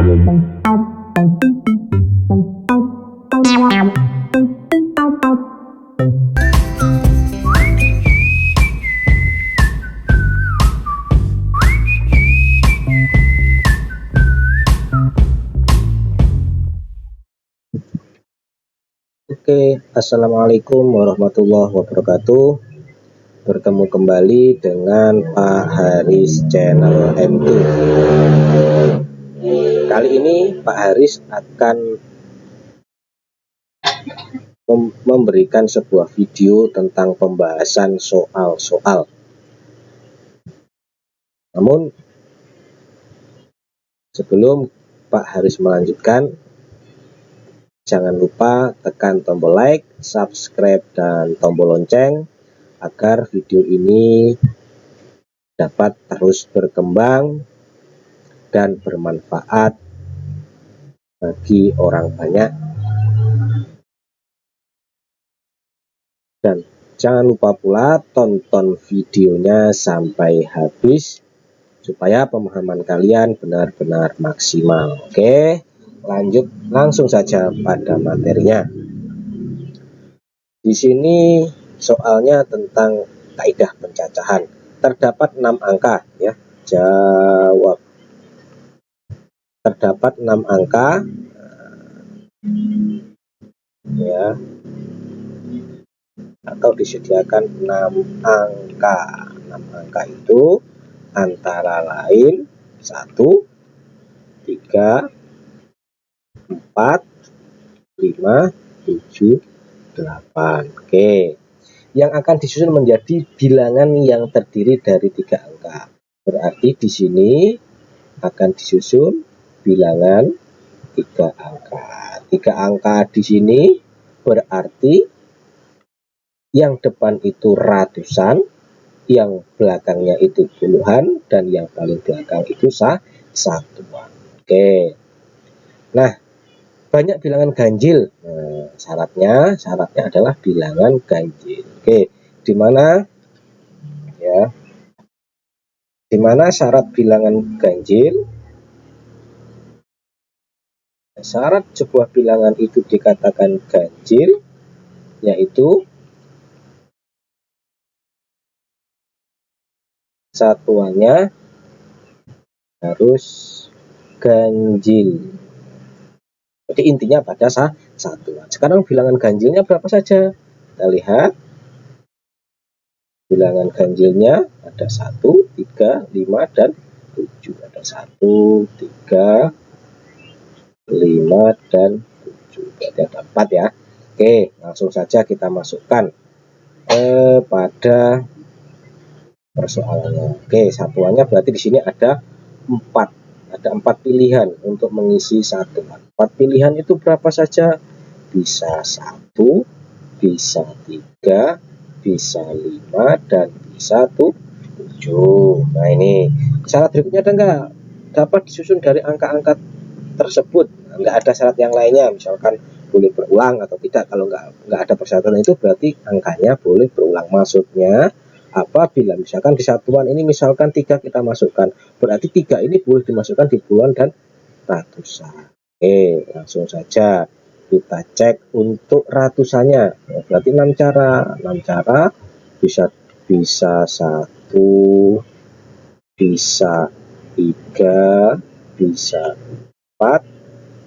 Oke, assalamualaikum warahmatullahi wabarakatuh. Bertemu kembali dengan Pak Haris channel M2. Kali ini Pak Haris akan memberikan sebuah video tentang pembahasan soal-soal. Namun sebelum Pak Haris melanjutkan, jangan lupa tekan tombol like, subscribe, dan tombol lonceng agar video ini dapat terus berkembang dan bermanfaat bagi orang banyak. Dan jangan lupa pula tonton videonya sampai habis supaya pemahaman kalian benar-benar maksimal. Oke, lanjut langsung saja pada materinya. Di sini soalnya tentang kaidah pencacahan. Terdapat 6 angka ya. Jawab. Terdapat 6 angka ya, atau disediakan 6 angka. 6 angka itu antara lain 1, 3, 4, 5, 7, 8. Oke. Yang akan disusun menjadi bilangan yang terdiri dari 3 angka. Berarti di sini akan disusun bilangan 3 angka. 3 angka di sini berarti yang depan itu ratusan, yang belakangnya itu puluhan, dan yang paling belakang itu satuan. Oke. Nah, banyak bilangan ganjil. Nah, syaratnya adalah bilangan ganjil. Oke, di mana ya? Di mana syarat bilangan ganjil? Syarat sebuah bilangan itu dikatakan ganjil yaitu satuannya harus ganjil. Jadi intinya pada satuan. Sekarang bilangan ganjilnya berapa saja? Kita lihat. Bilangan ganjilnya ada 1, 3, 5, dan 7. Ada 1, 3, 5, dan 7. Berarti ada 4 ya. Oke, langsung saja kita masukkan pada persoalannya. Oke, satuannya berarti di sini ada 4. Ada 4 pilihan untuk mengisi satuan. 4 pilihan itu berapa saja? Bisa 1, bisa 3, bisa 5, dan bisa 7. Nah, ini syarat berikutnya ada enggak? Dapat disusun dari angka-angka tersebut. Enggak ada syarat yang lainnya, misalkan boleh berulang atau tidak. Kalau enggak ada persyaratan itu berarti angkanya boleh berulang. Maksudnya apabila misalkan di satuan ini misalkan 3 kita masukkan, berarti 3 ini boleh dimasukkan di puluhan dan ratusan. Oke, langsung saja kita cek untuk ratusannya. Ya, berarti 6 cara. 6 cara bisa 1, bisa 3, bisa 4,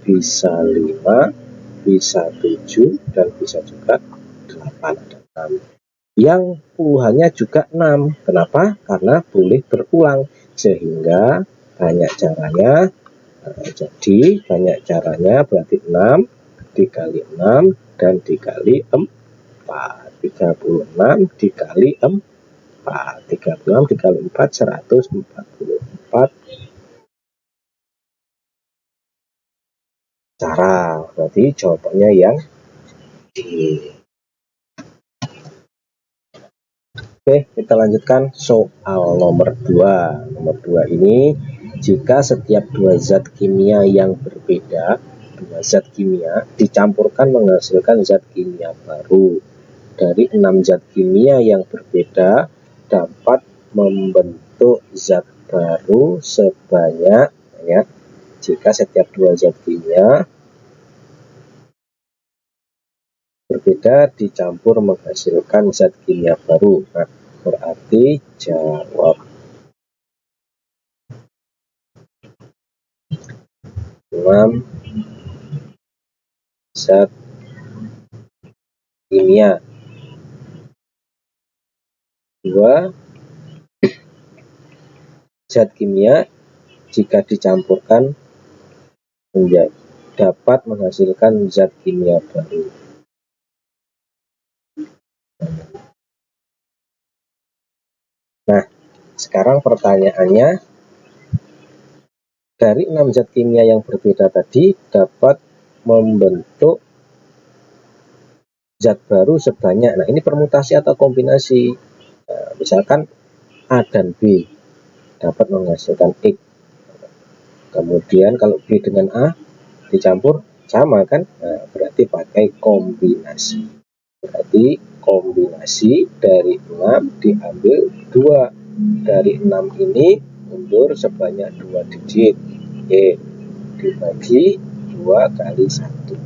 bisa 5, bisa 7, dan bisa juga 8. Ada 6. Yang puluhannya juga 6. Kenapa? Karena boleh berulang sehingga banyak caranya. Jadi banyak caranya berarti 6 dikali 6 dan dikali 4. 36 dikali 4. 36 dikali 4 144 cara. Berarti jawabannya yang D. Oke, kita lanjutkan soal nomor 2. Nomor 2 ini, jika setiap 2 zat kimia yang berbeda, 2 zat kimia dicampurkan menghasilkan zat kimia baru. Dari 6 zat kimia yang berbeda dapat membentuk zat baru sebanyak ya, jika setiap dua zat kimia berbeda dicampur menghasilkan zat kimia baru. Nah, berarti jawab 6 zat kimia. 2 zat kimia jika dicampurkan dapat menghasilkan zat kimia baru. Nah, sekarang pertanyaannya, dari 6 zat kimia yang berbeda tadi dapat membentuk zat baru sebanyak. Nah, ini permutasi atau kombinasi. Nah, misalkan A dan B dapat menghasilkan X. Kemudian kalau B dengan A dicampur sama kan? Nah, berarti pakai kombinasi. Berarti kombinasi dari 6 diambil 2. Dari 6 ini mundur sebanyak 2 digit. Oke, dibagi 2 kali 1.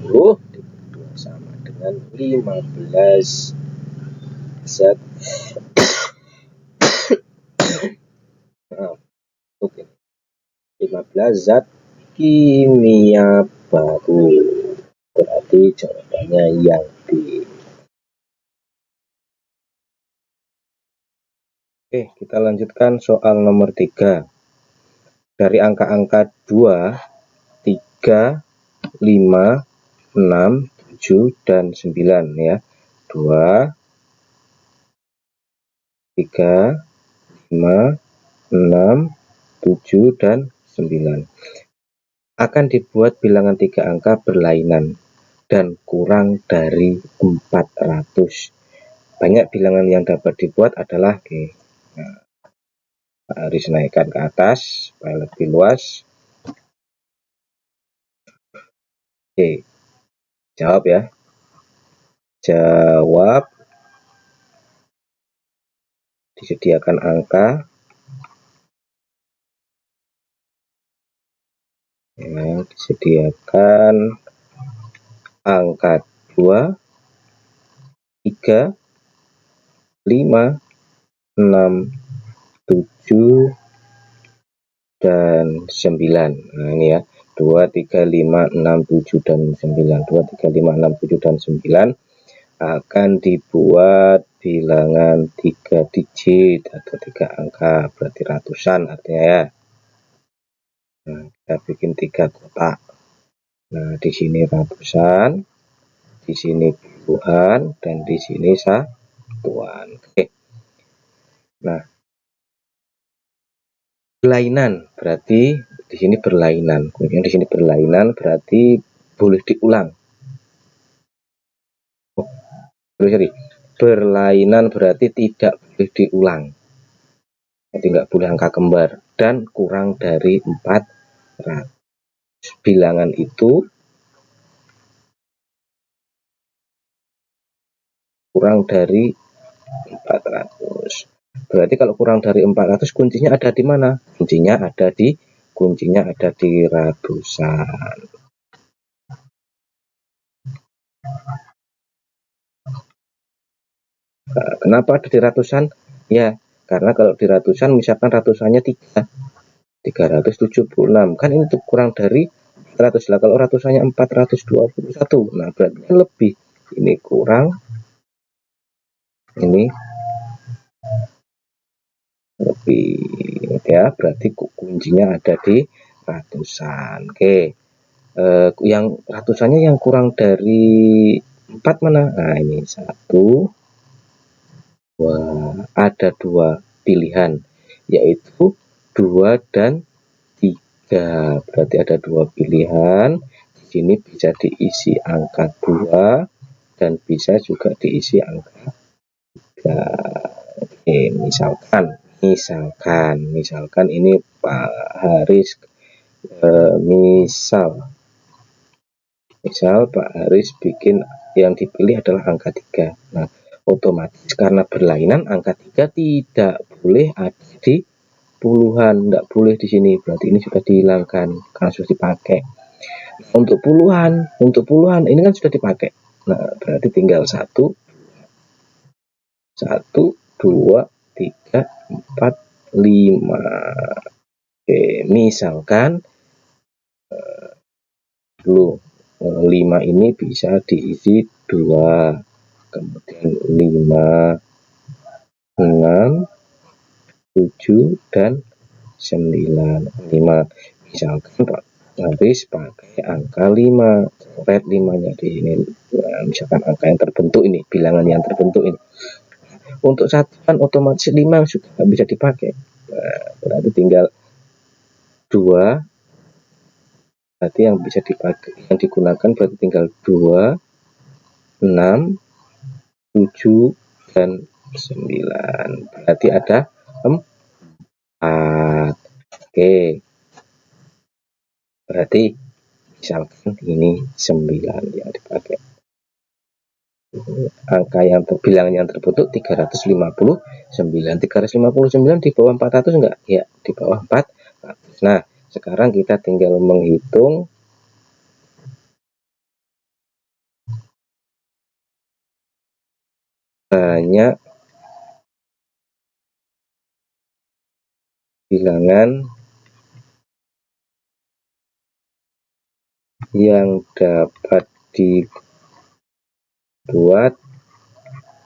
10 dibagi 2 sama dengan 15 zat. Maaf, 15 zat kimia baru. Berarti jawabannya yang B. Oke, kita lanjutkan soal nomor 3. Dari angka-angka 2, 3, 5, 6, 7, dan 9 ya. 2, 3, 5, 6, 7, dan 9. Akan dibuat bilangan 3 angka berlainan dan kurang dari 400. Banyak bilangan yang dapat dibuat adalah G. Nah, harus naikkan ke atas supaya lebih luas. Oke, jawab ya. Jawab. Disediakan angka. Ya, disediakan angka 2, 3, 5, 6, 7, dan 9. Nah, ini ya. 2, 3, 5, 6, 7, dan 9. 2, 3, 5, 6, 7, dan 9 akan dibuat bilangan 3 digit atau 3 angka, berarti ratusan artinya ya. Nah, kita bikin 3 kotak. Nah, di sini ratusan, di sini puluhan, dan di sini satuan. Oke. Nah, berlainan berarti di sini berlainan. Kemudian di sini berlainan berarti boleh diulang. Oh, sorry. Berlainan berarti tidak boleh diulang. Jadi nggak boleh angka kembar dan kurang dari 400. Bilangan itu kurang dari 400. Berarti kalau kurang dari 400 kuncinya ada di mana? Kuncinya ada di ratusan. Nah, kenapa ada di ratusan? Ya, karena kalau di ratusan misalkan ratusannya 376. Kan ini kurang dari 100 lah. Kalau ratusannya 421. Nah, berarti kan lebih. Ini kurang. Ini lebih ya, berarti kuncinya ada di ratusan. Oke. Yang ratusannya yang kurang dari 4 mana? Nah, ini 1, 2, ada 2 pilihan, yaitu 2 dan 3. Berarti ada 2 pilihan. Di sini bisa diisi angka 2 dan bisa juga diisi angka 3. Oke, misalkan ini Pak Haris, misal Pak Haris bikin yang dipilih adalah angka 3. Nah, otomatis karena berlainan angka 3 tidak boleh ada di puluhan, enggak boleh di sini, berarti ini sudah dihilangkan karena sudah dipakai. Untuk puluhan ini kan sudah dipakai, nah berarti tinggal 1 2 3 4 5. Oke, misalkan 5 ini bisa diisi 2, kemudian 5 6 7 dan 9. 5 misalkan Pak habis pakai angka 5, coret 5-nya di sini. Nah, misalkan angka yang terbentuk ini, bilangan yang terbentuk ini. Untuk satuan otomatis 5 sudah tidak bisa dipakai. Nah, berarti tinggal 2. Berarti yang bisa dipakai, yang digunakan berarti tinggal 2, 6, 7 dan 9. Berarti ada 4. Oke. Berarti misalkan ini 9 yang dipakai. Angka yang bilangan yang terbentuk 359. 359 di bawah 400 enggak? Ya, di bawah 400. Nah, sekarang kita tinggal menghitung banyak bilangan yang dapat dibuat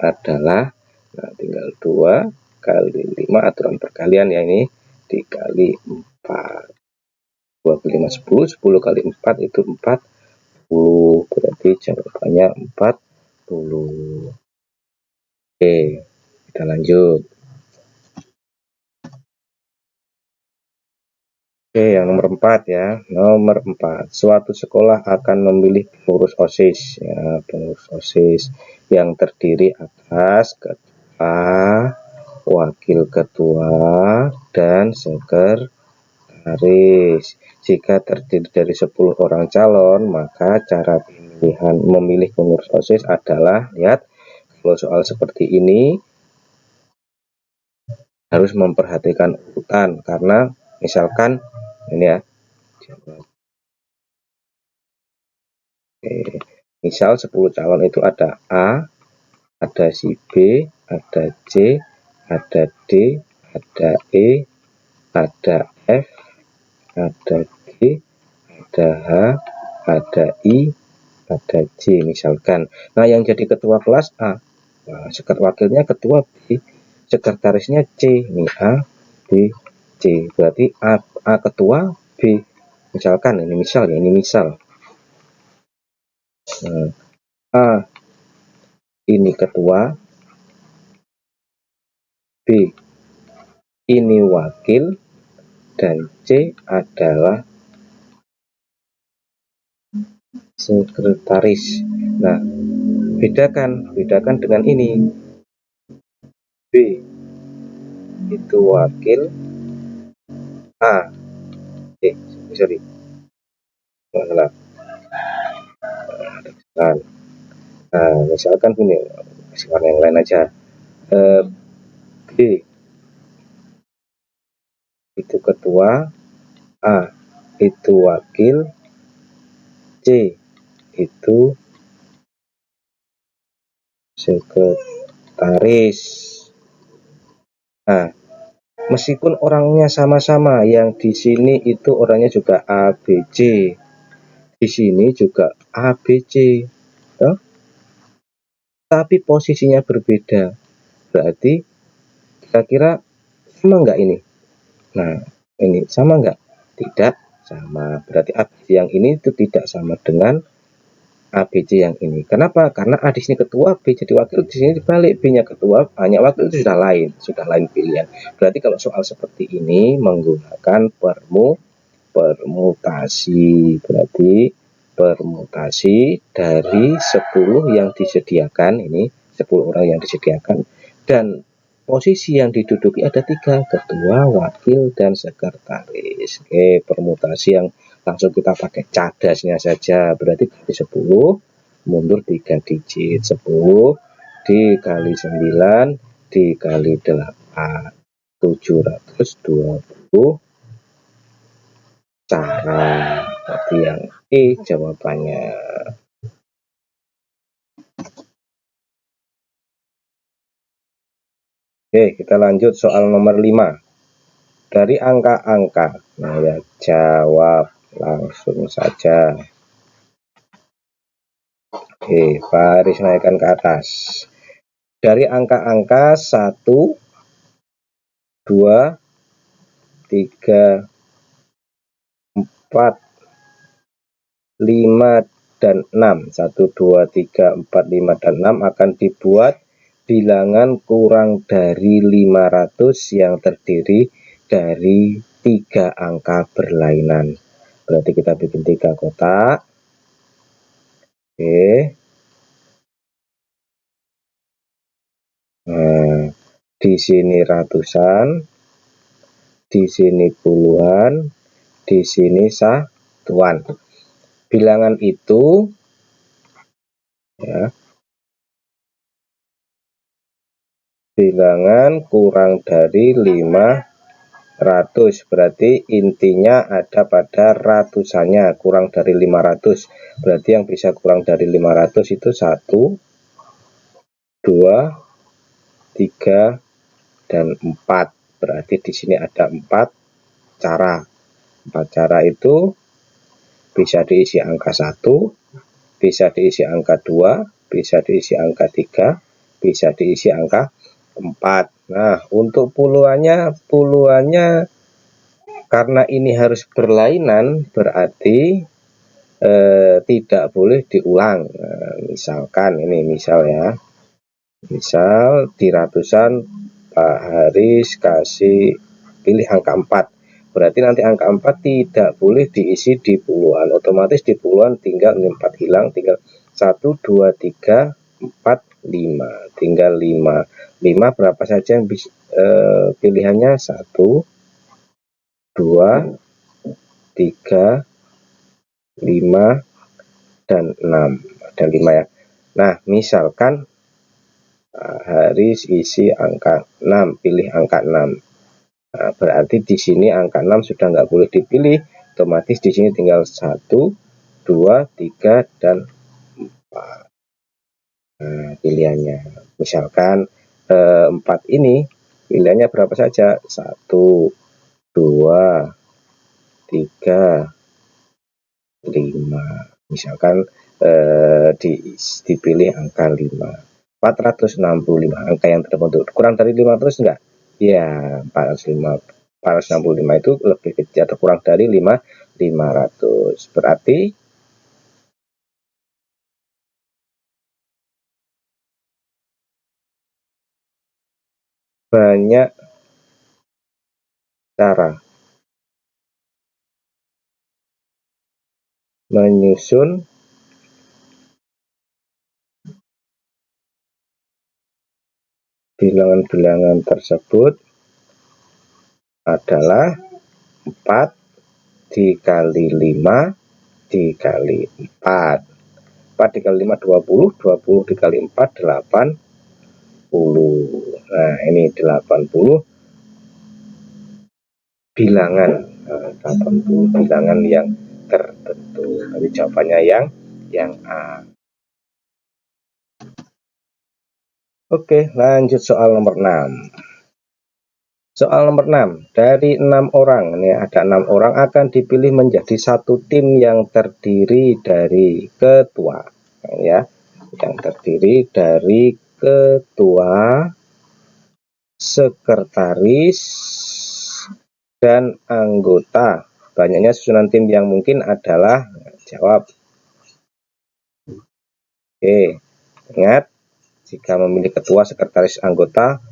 adalah, nah tinggal 2 kali 5 aturan perkalian ya, ini dikali 4. 2 kali 5 10, 10 kali 4 itu 40, berarti jawabannya 40. Oke, kita lanjut. Oke, yang nomor 4 ya. Nomor 4. Suatu sekolah akan memilih pengurus OSIS ya, pengurus OSIS yang terdiri atas ketua, wakil ketua, dan sekretaris. Jika terdiri dari 10 orang calon, maka cara memilih pengurus OSIS adalah, lihat, kalau soal seperti ini harus memperhatikan urutan, karena misalkan ini ya, misal 10 calon itu ada A, ada si B, ada C, ada D, ada E, ada F, ada G, ada H, ada I, ada J misalkan. Nah, yang jadi ketua kelas A, nah, wakilnya ketua B, sekretarisnya C, ini A, B, C. Berarti A ketua, B misalkan, ini misal ya, ini misal. Nah, A ini ketua, B ini wakil, dan C adalah sekretaris. Nah, bedakan dengan ini. B itu wakil, A sorry salah. Nah, misalkan ini warna yang lain aja. B itu ketua, A itu wakil, C itu sekretaris. Nah, meskipun orangnya sama-sama, yang di sini itu orangnya juga A, B, C, di sini juga A, B, C, tapi posisinya berbeda. Berarti kira-kira sama enggak ini? Nah, ini sama enggak? Tidak sama. Berarti ABC yang ini itu tidak sama dengan ABC yang ini. Kenapa? Karena A di sini ketua, B jadi wakil, di sini dibalik, B-nya ketua, A-nya wakil, itu sudah lain pilihan. Berarti kalau soal seperti ini menggunakan permutasi. Berarti permutasi dari 10 yang disediakan, ini 10 orang yang disediakan, dan posisi yang diduduki ada 3, ketua, wakil, dan sekretaris. Oke, permutasi yang langsung kita pakai cadasnya saja. Berarti dari 10 mundur 3 digit, 10 dikali 9 dikali 8. 720 cara. Berarti yang E jawabannya. Oke, kita lanjut soal nomor 5. Dari angka-angka, nah ya, jawab langsung saja. Oke, baris naikkan ke atas. Dari angka-angka 1, 2, 3, 4, 5, dan 6. 1, 2, 3, 4, 5, dan 6 akan dibuat bilangan kurang dari 500 yang terdiri dari 3 angka berlainan. Berarti kita bikin 3 kotak. Oke. Nah, di sini ratusan, di sini puluhan, di sini satuan. Bilangan itu ya, bilangan kurang dari 500, berarti intinya ada pada ratusannya, kurang dari 500. Berarti yang bisa kurang dari 500 itu 1, 2, 3, dan 4. Berarti di sini ada 4 cara. 4 cara itu bisa diisi angka 1, bisa diisi angka 2, bisa diisi angka 3, bisa diisi angka 4. Nah, untuk puluhannya karena ini harus berlainan, berarti tidak boleh diulang. Nah, misalkan ini misal ya. Misal di ratusan Pak Haris kasih pilih angka 4. Berarti nanti angka 4 tidak boleh diisi di puluhan. Otomatis di puluhan tinggal 4 hilang, tinggal 1, 2, 3, 4, 5. Tinggal 5. 5 berapa saja yang bisa, pilihannya 1, 2, 3, 5, dan 6. Ada 5 ya. Nah, misalkan Haris isi angka 6, pilih angka 6. Nah, berarti di sini angka 6 sudah nggak boleh dipilih, otomatis di sini tinggal 1, 2, 3, dan 4. Nah, pilihannya misalkan 4 ini pilihannya berapa saja? 1, 2, 3, 5. Misalkan dipilih angka 5. 465 angka yang terbentuk kurang dari 500 enggak? Ya, 465 itu lebih kecil atau kurang dari 500. Berarti banyak cara menyusun bilangan-bilangan tersebut adalah 4 dikali 5 dikali 4. 4 dikali 5 20, 20 dikali 4 80. Nah, ini 80 bilangan. Nah, 80 bilangan yang tertentu. Tapi jawabannya yang A. Oke, lanjut soal nomor 6. Soal nomor 6, dari 6 orang, ini ada 6 orang akan dipilih menjadi satu tim yang terdiri dari ketua, ya, yang terdiri dari ketua, sekretaris, dan anggota. Banyaknya susunan tim yang mungkin adalah, jawab. Oke, ingat, jika memilih ketua, sekretaris, anggota,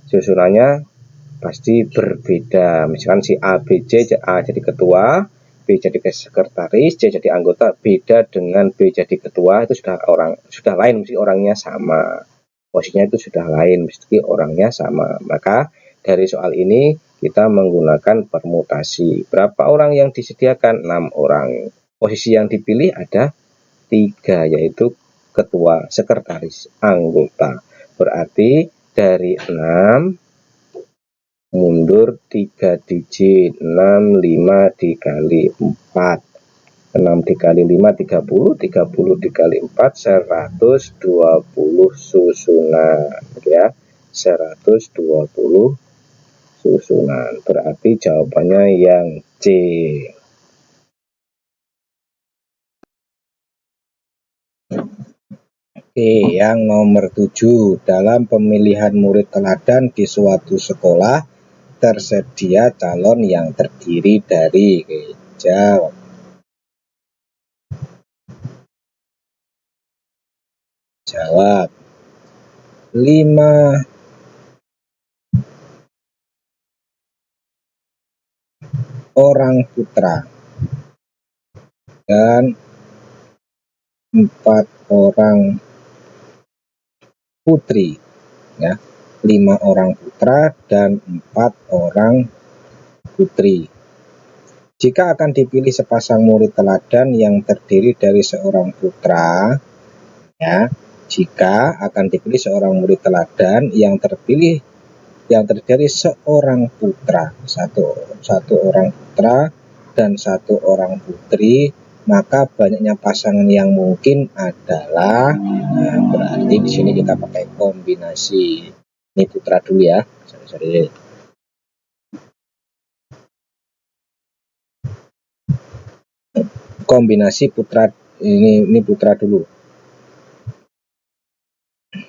susunannya pasti berbeda. Misalkan si A, B, C, A jadi ketua, B jadi sekretaris, C jadi anggota. Beda dengan B jadi ketua, itu sudah lain, mesti orangnya sama. Posisinya itu sudah lain, mesti orangnya sama. Maka dari soal ini kita menggunakan permutasi. Berapa orang yang disediakan? 6 orang. Posisi yang dipilih ada 3, yaitu ketua, sekretaris, anggota. Berarti dari 6 mundur 3 digit. 6, 5 dikali 4, 6 dikali 5 30, 30 dikali 4 120 susunan ya, 120 susunan. Berarti jawabannya yang C. Oke, yang nomor 7, dalam pemilihan murid teladan di suatu sekolah tersedia calon yang terdiri dari, jawab. Jawab. 5 orang putra dan 4 orang putri ya. 5 orang putra dan 4 orang putri. Jika akan dipilih sepasang murid teladan yang terdiri dari seorang putra ya, jika akan dipilih seorang murid teladan yang terdiri seorang putra, satu orang putra dan 1 orang putri, maka banyaknya pasangan yang mungkin adalah, nah, berarti di sini kita pakai kombinasi. Ini putra dulu ya. Sorry. Kombinasi putra, ini putra dulu.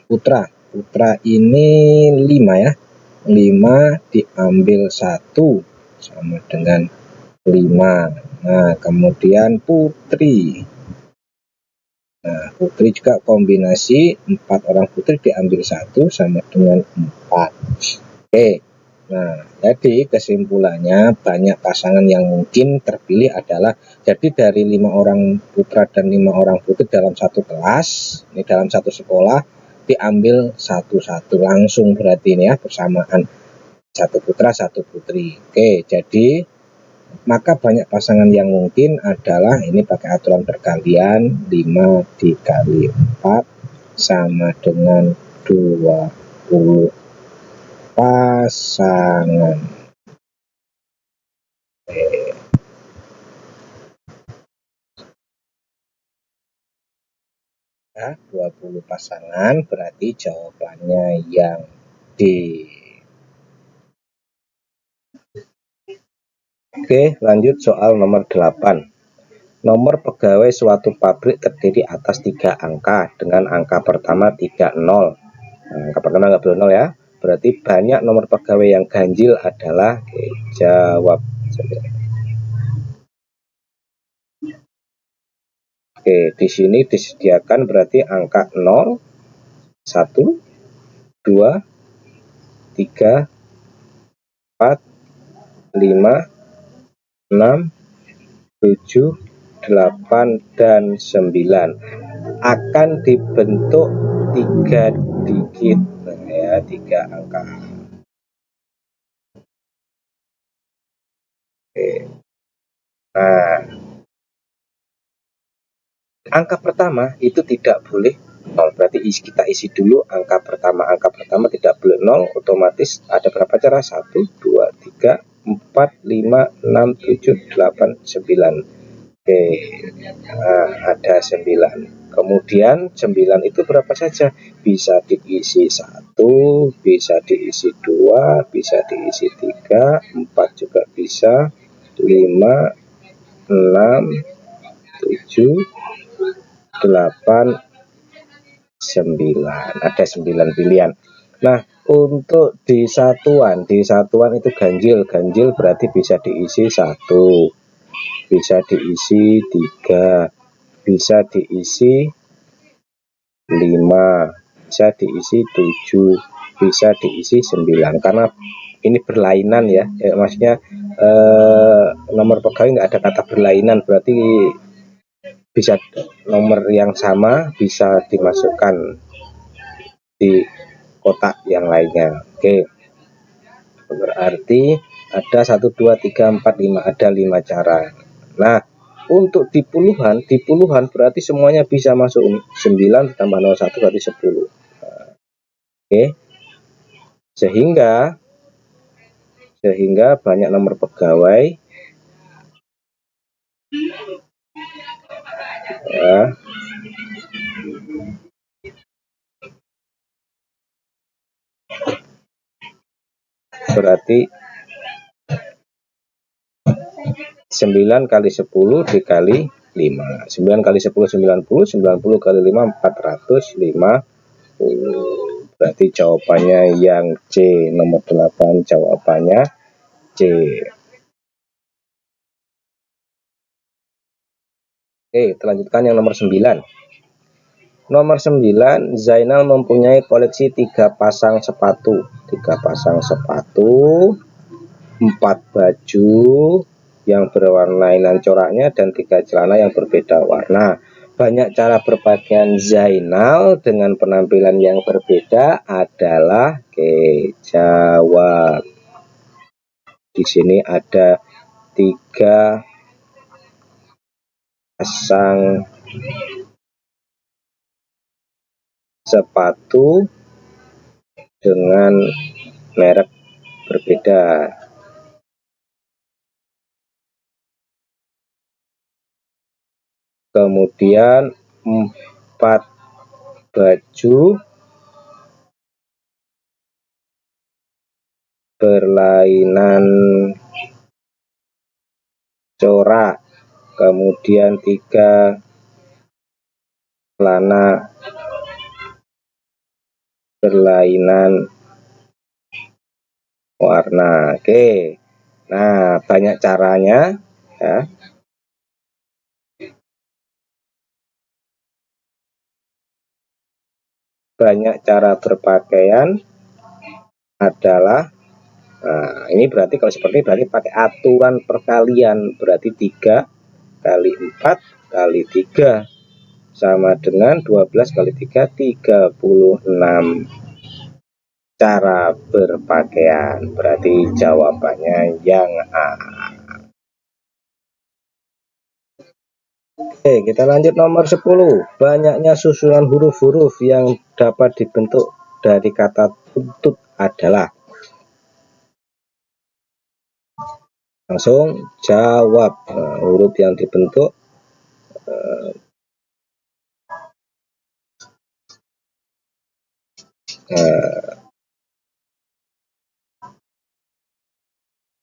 Putra ini 5 ya. 5 diambil 1 sama dengan 5. Nah, kemudian putri. Nah, putri juga kombinasi 4 orang putri diambil 1 sama dengan 4. Oke. Nah, jadi kesimpulannya banyak pasangan yang mungkin terpilih adalah, jadi dari 5 orang putra dan 5 orang putri dalam satu kelas, ini dalam satu sekolah, diambil satu-satu langsung berarti ini ya, bersamaan, 1 putra 1 putri. Oke, jadi maka banyak pasangan yang mungkin adalah, ini pakai aturan perkalian, 5 dikali 4 sama dengan 20 pasangan. Ya, 20 pasangan, berarti jawabannya yang D. Oke, lanjut soal nomor 8. Nomor pegawai suatu pabrik terdiri atas 3 angka dengan angka pertama tidak 0. Nah, angka pertama nggak boleh 0 ya. Berarti banyak nomor pegawai yang ganjil adalah, jawab. Oke, di sini disediakan berarti angka 0, 1, 2, 3, 4, 5, 6, 7, 8, dan 9. Akan dibentuk 3 digit, nah ya, 3 angka. Oke. Nah, angka pertama itu tidak boleh 0, berarti kita isi dulu angka pertama. Angka pertama tidak boleh 0, otomatis ada berapa cara? 1, 2, 3, 4, 5, 6, 7, 8, 9. Oke, nah, ada 9. Kemudian 9 itu berapa saja? Bisa diisi 1, bisa diisi 2, bisa diisi 3, 4 juga bisa, 5, 6, 7, 8, 9. Ada 9 pilihan. Nah, untuk di satuan itu ganjil berarti bisa diisi 1, bisa diisi 3, bisa diisi 5, bisa diisi 7, bisa diisi 9. Karena ini berlainan ya, maksudnya nomor pegawai nggak ada kata berlainan, berarti bisa nomor yang sama bisa dimasukkan di kotak yang lainnya. Oke, berarti ada 1, 2, 3, 4, 5, ada 5 cara. Nah, untuk di puluhan berarti semuanya bisa masuk ini. 9 ditambah 01 berarti 10. Nah, oke, sehingga sehingga banyak nomor pegawai ya. Berarti 9 kali 10 dikali 5. 9 kali 10 90, 90 kali 5 450. Berarti jawabannya yang C, nomor 8 jawabannya C. Oke, kita lanjutkan yang nomor 9. Nomor 9, Zainal mempunyai koleksi 3 pasang sepatu. 3 pasang sepatu, 4 baju yang berwarna coraknya, dan 3 celana yang berbeda warna. Banyak cara berpakaian Zainal dengan penampilan yang berbeda adalah, oke, jawab. Di sini ada 3 pasang sepatu dengan merek berbeda. Kemudian 4 baju berlainan corak. Kemudian 3 celana berlainan warna. Oke, nah banyak caranya ya. Banyak cara berpakaian adalah, nah ini berarti kalau seperti berarti pakai aturan perkalian, berarti 3 kali 4 kali 3 sama dengan 12 kali 3 36 cara berpakaian. Berarti jawabannya yang A. Oke, kita lanjut nomor 10. Banyaknya susunan huruf-huruf yang dapat dibentuk dari kata tuntut adalah. Langsung jawab. Nah, huruf yang dibentuk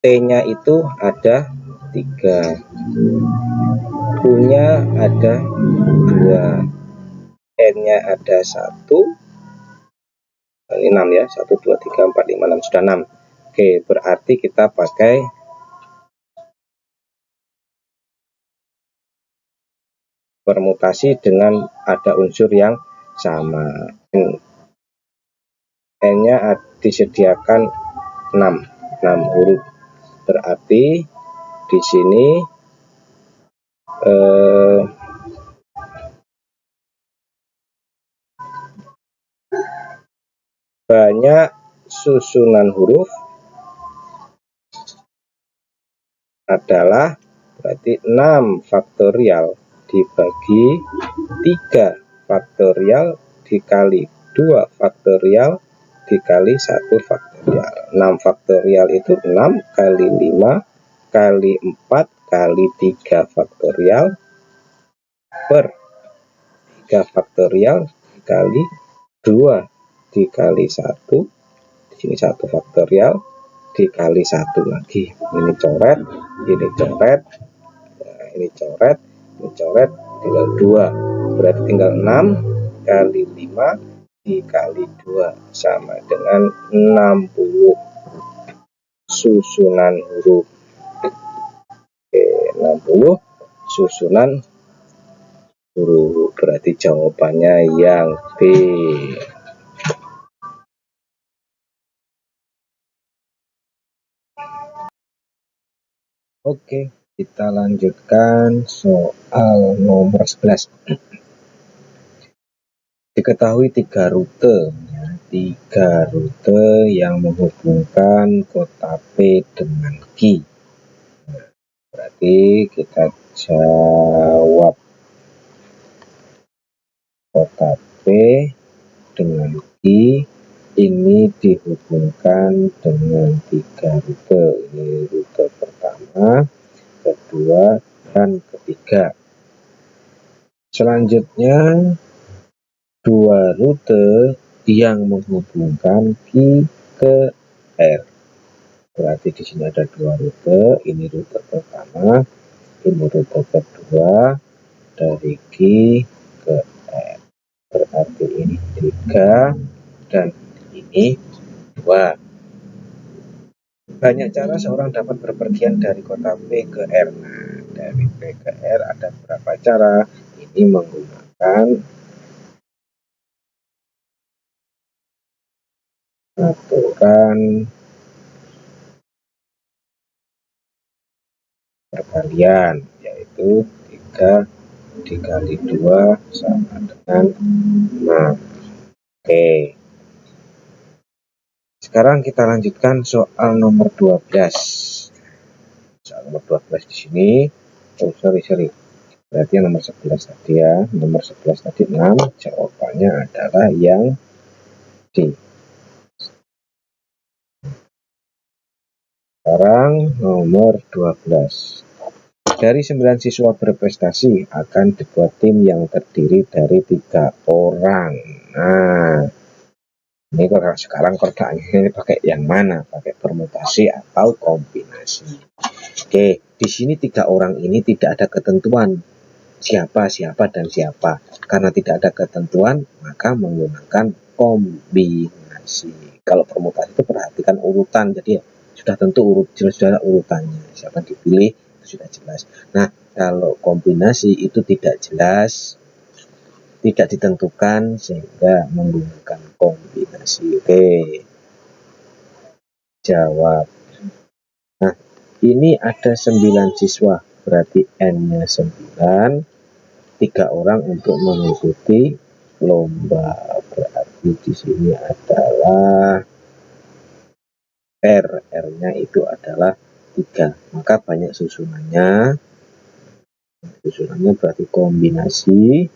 T-nya itu ada 3, U-nya ada 2, N-nya ada 1. Ini 6 ya, 1 2 3 4 5 6, sudah 6. Oke, berarti kita pakai permutasi dengan ada unsur yang sama. N-nya disediakan 6 huruf. Berarti di sini banyak susunan huruf adalah, berarti 6 faktorial dibagi 3 faktorial dikali 2 faktorial dikali 1 faktorial. 6 faktorial itu 6 kali 5 kali 4 kali 3 faktorial per 3 faktorial dikali 2 dikali 1, di sini 1 faktorial dikali 1 lagi. Ini coret, ini coret, nah, ini coret, ini coret, tinggal 2. Berarti tinggal 6 kali 5 dikali 2 sama dengan 60 susunan huruf. Oke, 60 susunan huruf. Berarti jawabannya yang B. Oke, kita lanjutkan soal nomor 11. Diketahui 3 rute yang menghubungkan kota P dengan Q. Berarti kita jawab kota P dengan Q ini dihubungkan dengan 3 rute. Ini rute pertama, kedua, dan ketiga. Selanjutnya 2 rute yang menghubungkan Q ke R. Berarti di sini ada 2 rute. Ini rute pertama, ini rute kedua dari Q ke R. Berarti ini 3 dan ini 2. Banyak cara seorang dapat berpergian dari kota P ke R. Nah, dari P ke R ada beberapa cara. Ini menggunakan aturan perkalian, yaitu 3 dikali 2 sama dengan 6. Oke. Sekarang kita lanjutkan soal nomor 12. Soal nomor 12 di sini. Oh, sorry. Berarti yang nomor 11 tadi ya. Nomor 11 tadi 6. Jawabannya adalah yang D. Sekarang nomor 12. Dari 9 siswa berprestasi akan dibuat tim yang terdiri dari 3 orang. Nah, ini kalau sekarang pertanyaannya pakai yang mana? Pakai permutasi atau kombinasi? Oke, di sini 3 orang ini tidak ada ketentuan siapa, dan siapa. Karena tidak ada ketentuan, maka menggunakan kombinasi. Kalau permutasi itu perhatikan urutan, jadi ya sudah tentu jelas urutannya. Siapa dipilih itu sudah jelas. Nah, kalau kombinasi itu tidak jelas, tidak ditentukan, sehingga menggunakan kombinasi. Oke, jawab. Nah, ini ada 9 siswa, berarti N-nya 9, 3 orang untuk mengikuti lomba. Berarti di sini adalah R-nya itu adalah 3, maka banyak susunannya. Susunannya berarti kombinasi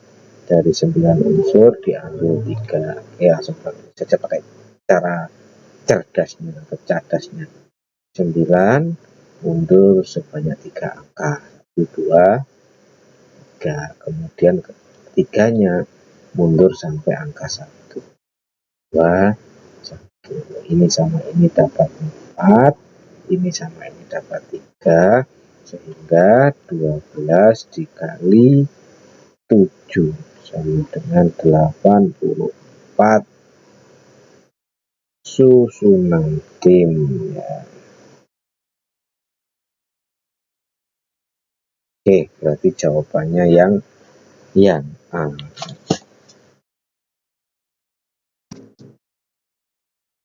dari 9 unsur diambil 3. Ya, seperti saja pakai cara cerdasnya atau cadasnya. 9 mundur sebanyak 3 angka, 1, 2, 3. Kemudian ketiganya mundur sampai angka 1, 2, 1. Ini sama ini dapat 4, ini sama ini dapat 3, sehingga 12 dikali 7 sama dengan 84 susunan tim ya. Oke, berarti jawabannya yang A.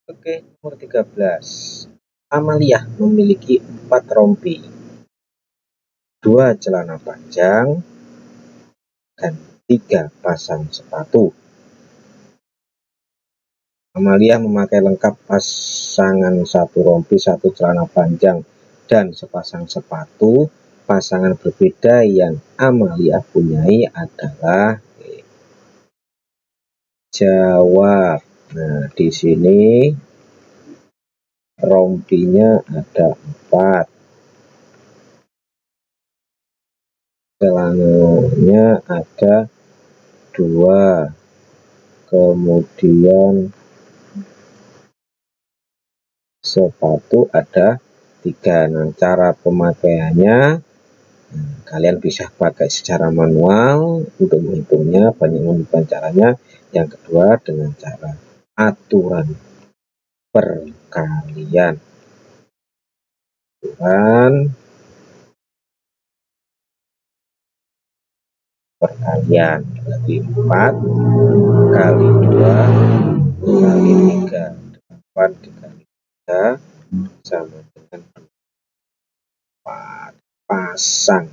Oke, nomor 13. Amalia memiliki 4 rompi, 2 celana panjang, dan 3 pasang sepatu. Amalia memakai lengkap pasangan 1 rompi, 1 celana panjang, dan sepasang sepatu. Pasangan berbeda yang Amalia punyai adalah. Jawab. Nah, di sini rompinya ada 4, celananya ada 2, kemudian sepatu ada 3. Nah, cara pemakaiannya kalian bisa pakai secara manual untuk menghitungnya, banyak menemukan caranya. Yang kedua dengan cara aturan perkalian. Berarti 4 kali 2 kali 3, 8 dikali 3 sama dengan 4 pasang.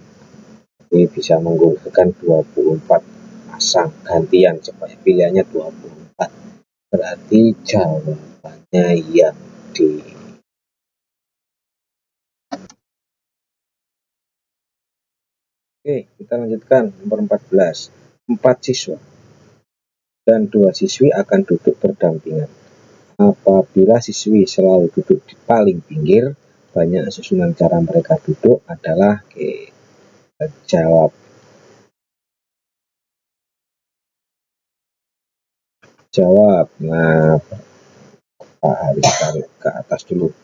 Ini bisa menggunakan 24 pasang gantian supaya pilihannya 24. Berarti jawabannya yang D. Oke, kita lanjutkan nomor 14. 4 siswa dan 2 siswi akan duduk berdampingan. Apabila siswi selalu duduk di paling pinggir, banyak susunan cara mereka duduk adalah jawab. Nah, Pak Haris tarik ke atas dulu.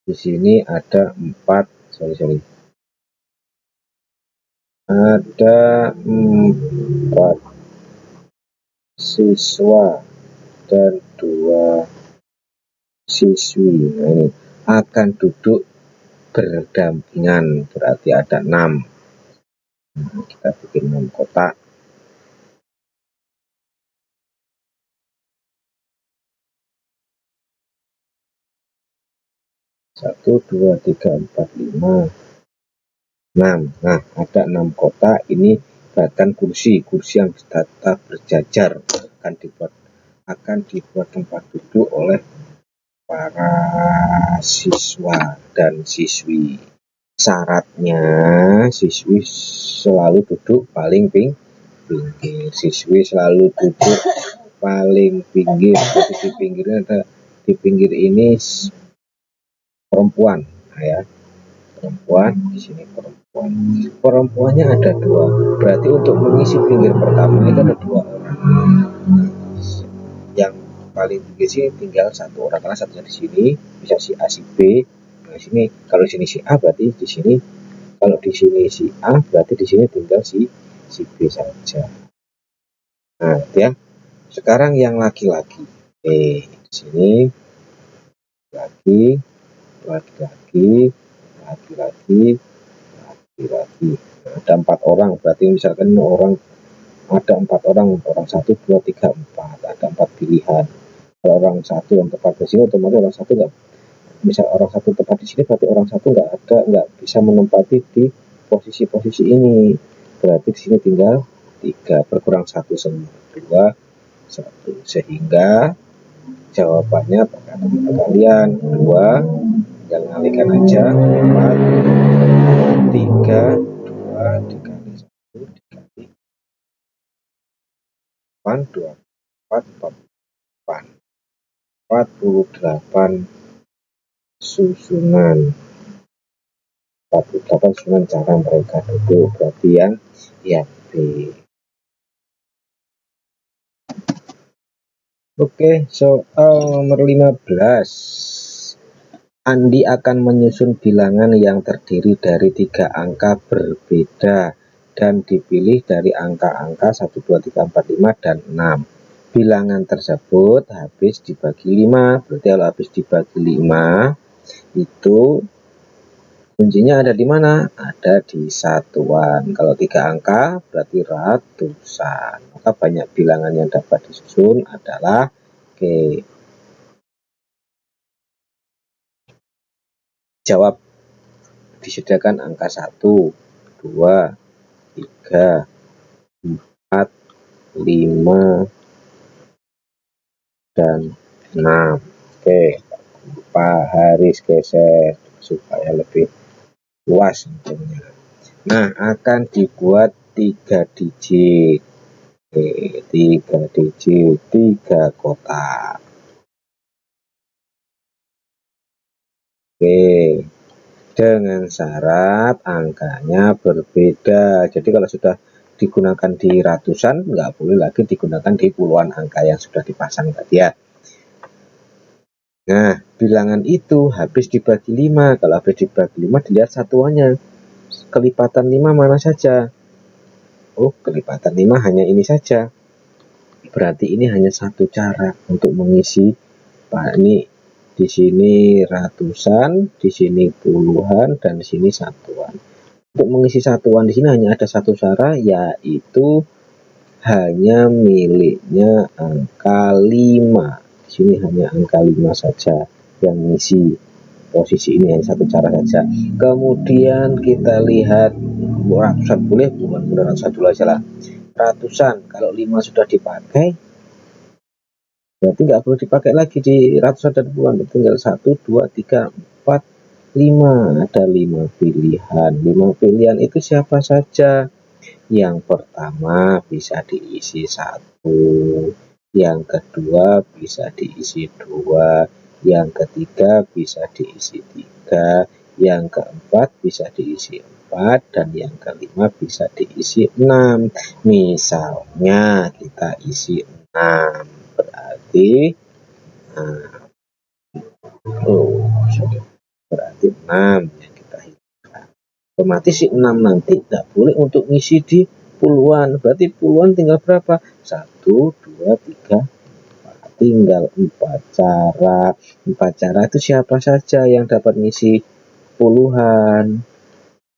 Di sini ada 4 siswa dan 2 siswi. Nah, ini akan duduk berdampingan, berarti ada 6. Kita bikin 6 kotak. 1, 2, 3, 4, 5, 6. Nah, ada 6 kotak. Ini bahkan kursi yang tetap berjajar akan dibuat tempat duduk oleh para siswa dan siswi. Syaratnya siswi selalu duduk paling pinggir. Siswi selalu duduk paling pinggir. Jadi di pinggirnya ada, di pinggir ini perempuan. Nah, ya, perempuan di sini perempuan. Perempuannya ada 2. Berarti untuk mengisi pinggir pertama itu ada 2 orang. Yang paling pinggir sini tinggal 1 orang, karena satunya di sini bisa si A si B. Nah, sini kalau di sini si A, berarti di sini, kalau di sini si A, berarti di sini tinggal si B saja. Nah, ya. Sekarang yang laki-laki. Di sini laki-laki. Ada 4 orang, berarti misalkan ada 4 orang, orang 1, 2, 3, 4, ada 4 pilihan. Kalau orang 1 yang tepat di sini, otomatis orang 1 nggak, misal orang 1 tepat di sini, berarti orang 1 nggak bisa menempati di posisi ini. Berarti di sini tinggal 3, berkurang 1 semua, 2, 1, sehingga jawabannya tergantung kalian. 2, yang alihkan aja, 4, 3, 2 dikali 1 dikali 8, 48 susunan. 48 susunan cara mereka duduk, berarti yang B. Oke, soal nomor 15. Andi akan menyusun bilangan yang terdiri dari 3 angka berbeda dan dipilih dari angka-angka 1, 2, 3, 4, 5, dan 6. Bilangan tersebut habis dibagi 5. Berarti kalau habis dibagi 5 itu kuncinya ada di mana? Ada di satuan. Kalau 3 angka berarti ratusan. Maka banyak bilangan yang dapat disusun adalah jawab. Disediakan angka 1, 2, 3, 4, 5, dan 6. Oke, Pak Haris geser supaya lebih luas tentunya. Nah, akan dibuat 3 digit. 3 digit, 3 kotak. Oke, dengan syarat angkanya berbeda. Jadi kalau sudah digunakan di ratusan, nggak boleh lagi digunakan di puluhan angka yang sudah dipasang tadi ya. Nah, bilangan itu habis dibagi 5. Kalau habis dibagi 5, dilihat satuannya. Kelipatan 5 mana saja? Oh, kelipatan 5 hanya ini saja. Berarti ini hanya satu cara untuk mengisi. Pak, ini di sini ratusan, di sini puluhan, dan di sini satuan. Untuk mengisi satuan di sini hanya ada satu cara, yaitu hanya miliknya angka 5. Di sini hanya angka 5 saja yang mengisi posisi ini, hanya satu cara saja. Kemudian kita lihat ratusan, boleh bukan ratusan dulu aja lah. Ratusan, kalau 5 sudah dipakai, berarti nggak perlu dipakai lagi di ratusan dan puluhan. Tinggal 1, 2, 3, 4, 5. Ada 5 pilihan. 5 pilihan itu siapa saja? Yang pertama bisa diisi 1, yang kedua bisa diisi 2, yang ketiga bisa diisi 3, yang keempat bisa diisi 4, dan yang kelima bisa diisi 6. Misalnya kita isi 6, berarti berarti 6 yang kita hidupkan. Otomatis si 6 nanti tidak boleh untuk ngisi di puluhan, berarti puluhan tinggal berapa? 1, 2, 3, tinggal 4 cara. 4 cara itu siapa saja yang dapat ngisi puluhan?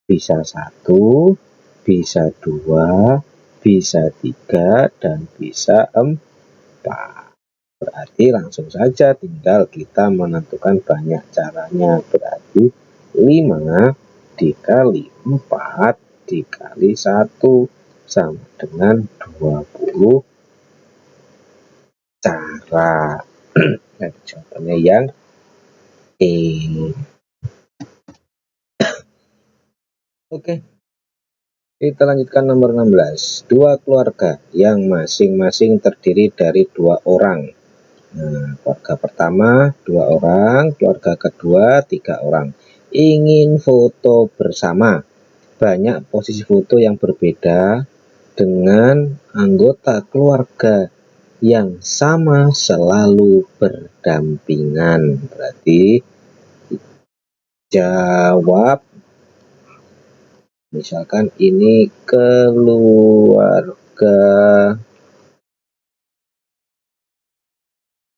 Bisa 1, bisa 2, bisa 3, dan bisa 4. Berarti langsung saja tinggal kita menentukan banyak caranya. Berarti 5 dikali 4 dikali 1 sama dengan 20 cara. Jawabannya yang E. Oke, kita lanjutkan nomor 16. Dua keluarga yang masing-masing terdiri dari 2 orang. Nah, keluarga pertama 2 orang, keluarga kedua 3 orang. Ingin foto bersama. Banyak posisi foto yang berbeda dengan anggota keluarga yang sama selalu berdampingan. Berarti jawab, misalkan ini keluarga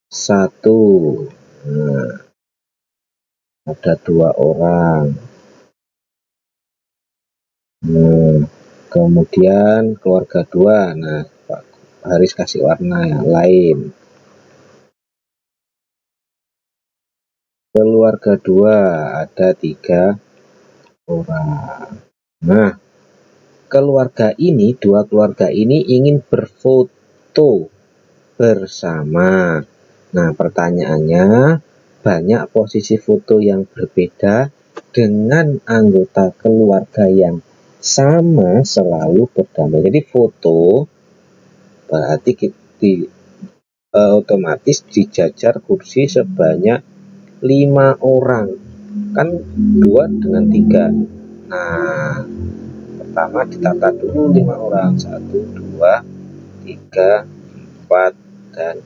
1. Nah, ada 2 orang. Nah, kemudian keluarga 2. Nah, Pak Haris kasih warna yang lain. Keluarga 2 ada 3 orang. Nah, keluarga ini, 2 keluarga ini ingin berfoto bersama. Nah, pertanyaannya, banyak posisi foto yang berbeda dengan anggota keluarga yang sama selalu berdampingan. Jadi foto berarti otomatis dijajar kursi sebanyak 5 orang, kan 2 dengan 3. Nah, pertama ditata dulu 5 orang, 1, 2, 3, 4, dan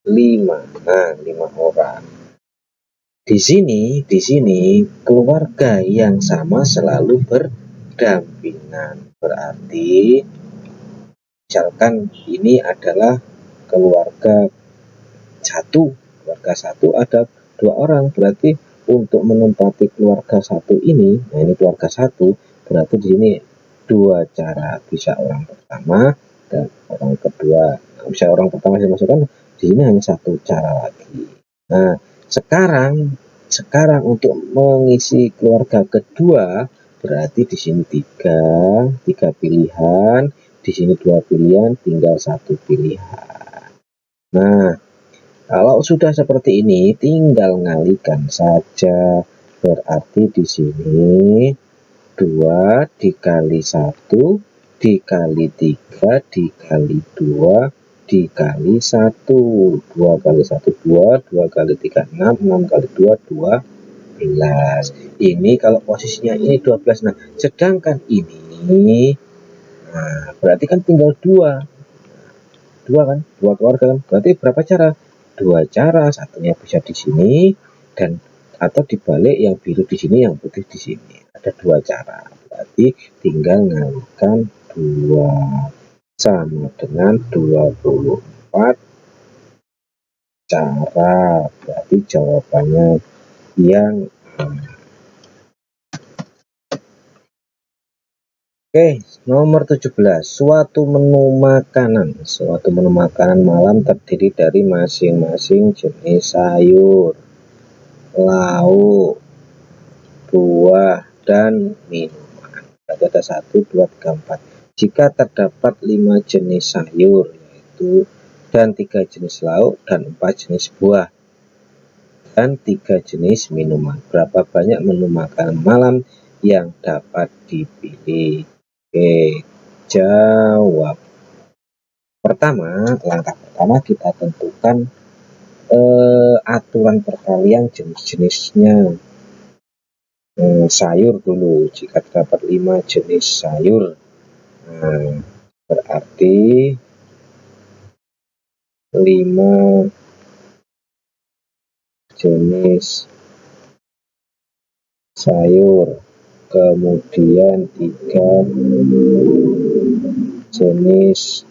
5. Nah, 5 orang. Di sini keluarga yang sama selalu berdampingan. Berarti misalkan ini adalah keluarga 1. Keluarga 1 ada 2 orang, berarti untuk menempati keluarga 1 ini, nah ini keluarga 1, berarti di sini 2 cara, bisa orang pertama dan orang kedua. Nah, bisa orang pertama dimasukkan, di sini hanya 1 cara lagi. Nah, sekarang untuk mengisi keluarga kedua, berarti di sini 3 pilihan, di sini 2 pilihan, tinggal 1 pilihan. Nah, kalau sudah seperti ini, tinggal ngalikan saja. Berarti di sini 2 dikali 1 dikali 3 dikali 2 dikali 1. 2 kali 1 2, 2 kali 3 6, 6 kali 2 12. Ini kalau posisinya ini 12. Nah, sedangkan ini, nah berarti kan tinggal 2 kan, 2 keluarga kan. Berarti berapa cara? 2 cara, satunya bisa di sini dan atau dibalik, yang biru di sini, yang putih di sini. Ada 2 cara. Berarti tinggal ngalikan 2 sama dengan 24 cara. Berarti jawabannya yang Oke, nomor 17. Suatu menu makanan malam terdiri dari masing-masing jenis sayur, lauk, buah, dan minuman. Ada 1, 2, 3, 4. Jika terdapat 5 jenis sayur, yaitu dan 3 jenis lauk dan 4 jenis buah dan 3 jenis minuman, berapa banyak menu makanan malam yang dapat dipilih? Oke, Jawab. Pertama, langkah pertama kita tentukan aturan perkalian jenis-jenisnya. Sayur dulu, jika terdapat 5 jenis sayur, berarti 5 jenis sayur, kemudian 3 jenis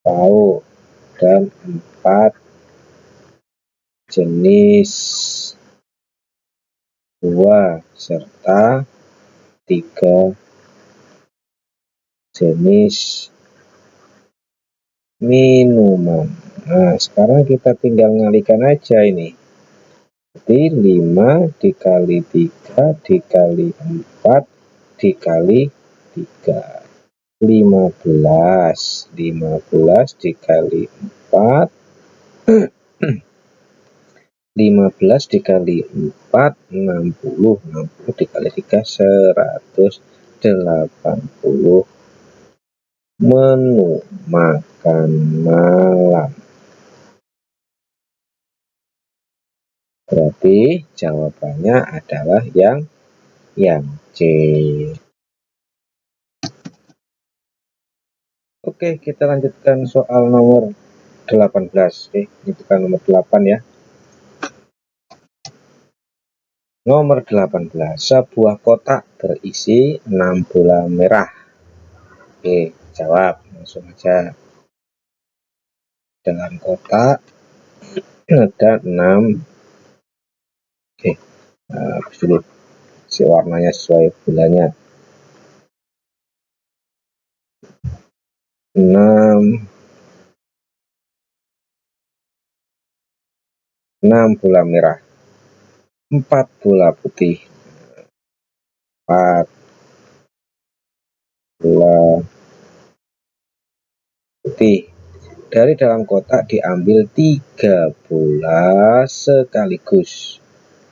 lauk dan 4 jenis buah serta 3 jenis minuman. Nah, sekarang kita tinggal ngalikan aja ini. Jadi 5 dikali 3 dikali 4 dikali 3. 15 dikali 4 15 dikali 4 60 dikali 3 180 menu makan malam. Berarti jawabannya adalah yang C. Oke, kita lanjutkan soal nomor 18. Ini bukan nomor 8 ya. Nomor 18, sebuah kotak berisi 6 bola merah. Oke, jawab langsung aja. Dalam kotak ada 6. Oke, habis dulu si warnanya sesuai bulannya. 6 bola merah, 4 bola putih, 4 bola putih. Dari dalam kotak diambil 3 bola sekaligus.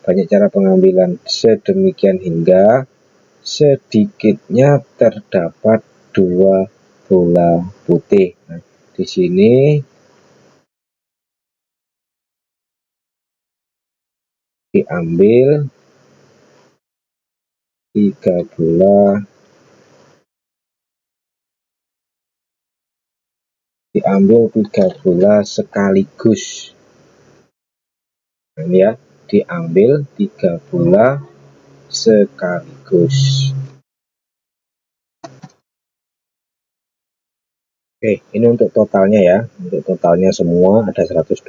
Banyak cara pengambilan sedemikian hingga sedikitnya terdapat 2 bola putih. Nah, di sini diambil 3 bola, sekaligus. Nah, ini ya, diambil 3 bola sekaligus. Oke, ini untuk totalnya ya. Untuk totalnya semua ada 120.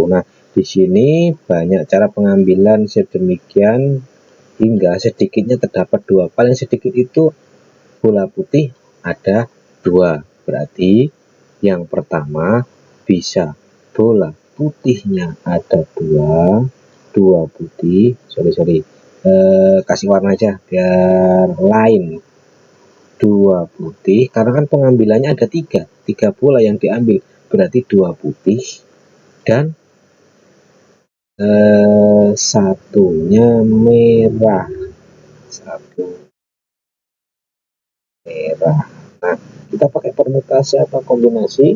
Nah, di sini banyak cara pengambilan sedemikian hingga sedikitnya terdapat 2. Paling sedikit itu bola putih ada 2. Berarti yang pertama bisa bola putihnya ada 2 putih. Kasih warna aja biar lain. 2 putih, karena kan pengambilannya ada 3 bola yang diambil, berarti 2 putih dan satunya merah, 1 merah. Nah, kita pakai permutasi atau kombinasi?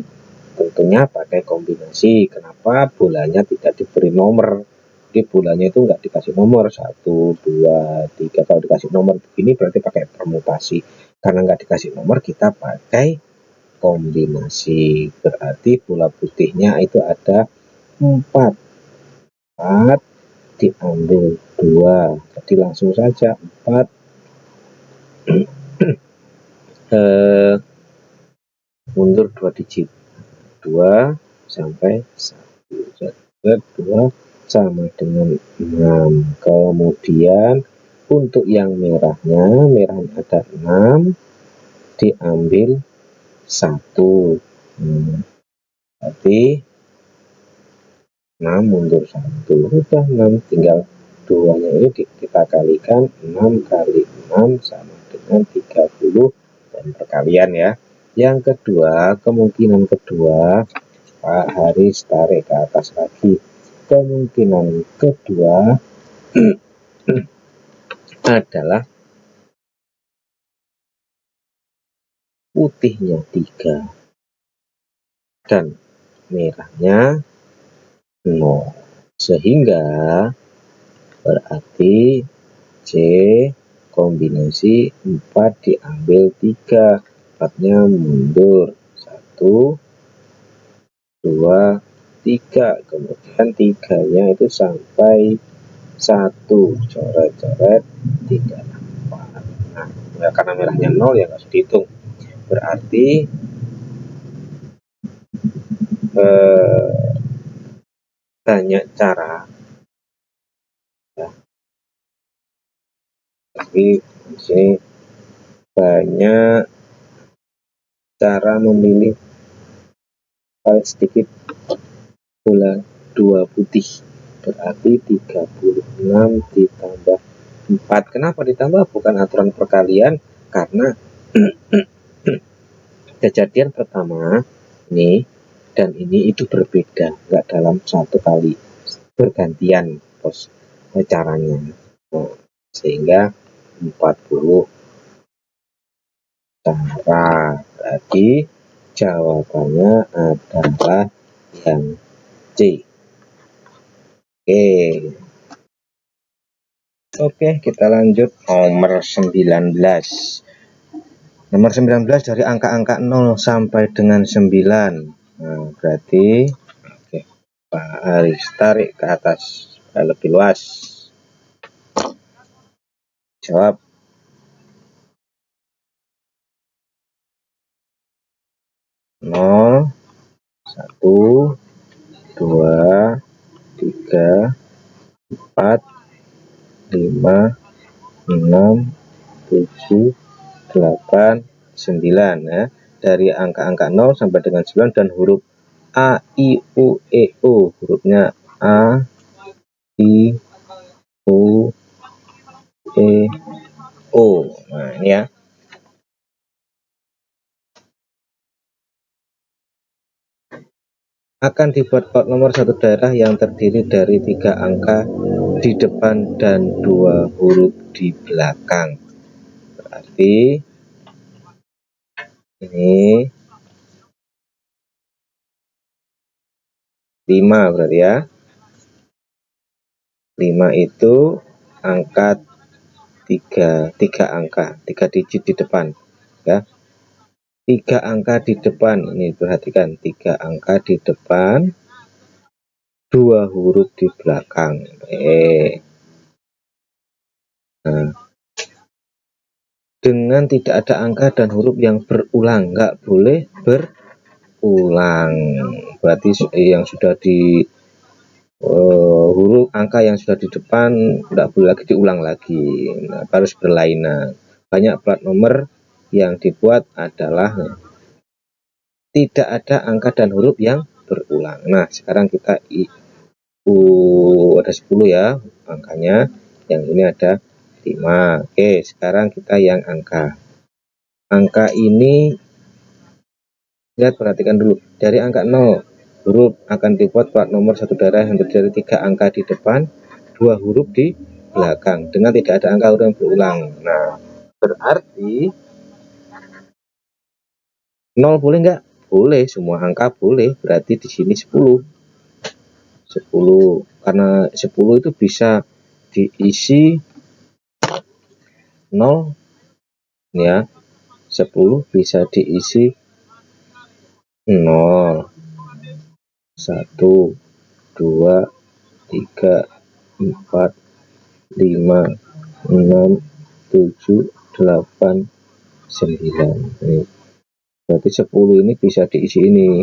Tentunya pakai kombinasi. Kenapa? Bolanya tidak diberi nomor. Jadi bolanya itu enggak dikasih nomor 1, 2, 3. Kalau dikasih nomor begini berarti pakai permutasi. Karena enggak dikasih nomor, kita pakai kombinasi. Berarti bola putihnya itu ada 4 diambil 2. Jadi langsung saja 4 mundur 2 digit. 2 sampai 1. 2 sama dengan 6. Kemudian untuk yang merahnya ada 6 diambil 1. Berarti 6 mundur 1. Udah 6, tinggal 2 nya ini kita kalikan. 6 kali 6 sama dengan 30 dan perkalian ya. Yang kedua, kemungkinan kedua, Pak Haris tarik ke atas lagi. Kemungkinan kedua adalah putihnya 3 dan merahnya 0, sehingga berarti C kombinasi 4 diambil 3, 4-nya mundur 1 2 3, kemudian 3-nya itu sampai 1, coret-coret 3. Nah, ya karena merahnya 0 ya nggak usah dihitung, berarti banyak cara ya. Tapi di sini banyak cara memilih paling sedikit bola 2 putih, berarti 36 ditambah 4. Kenapa ditambah? Bukan aturan perkalian, karena kejadian pertama ini dan ini itu berbeda, nggak dalam satu kali, bergantian caranya. Sehingga 40 cara. Berarti jawabannya adalah yang C. Oke, kita lanjut nomor 19. Nomor 19 dari angka-angka 0 sampai dengan 9. Nah, berarti oke, Pak Aris tarik ke atas supaya lebih luas. Jawab. Nol, 1, 2, 3, 4, 5, 6, 7, 8, 9 ya. Dari angka-angka 0 sampai dengan 9 dan huruf A, I, U, E, O. Hurufnya A, I, U, E, O. Nah, ini ya. Akan dibuat plat nomor satu daerah yang terdiri dari 3 angka di depan dan 2 huruf di belakang. Berarti ini 5 berarti ya. 5 itu angka 3 angka, 3 digit di depan ya. 3 angka di depan, ini perhatikan, 3 angka di depan, 2 huruf di belakang. Nah, dengan tidak ada angka dan huruf yang berulang, nggak boleh berulang. Berarti yang sudah di huruf angka yang sudah di depan nggak boleh lagi diulang lagi. Nah, harus berlainan. Banyak plat nomor yang dibuat adalah tidak ada angka dan huruf yang berulang. Nah, sekarang kita ada 10 ya angkanya, yang ini ada 5. Oke, sekarang kita yang angka ini, lihat, perhatikan dulu, dari angka 0 huruf akan dibuat plat nomor satu daerah yang terdiri dari 3 angka di depan, 2 huruf di belakang, dengan tidak ada angka huruf yang berulang. Nah, berarti 0 boleh nggak? Boleh, semua angka boleh. Berarti di sini 10. Karena 10 itu bisa diisi 0 ya. 10 bisa diisi 0, 1, 2, 3, 4, 5, 6, 7, 8, 9. Berarti 10 ini bisa diisi ini.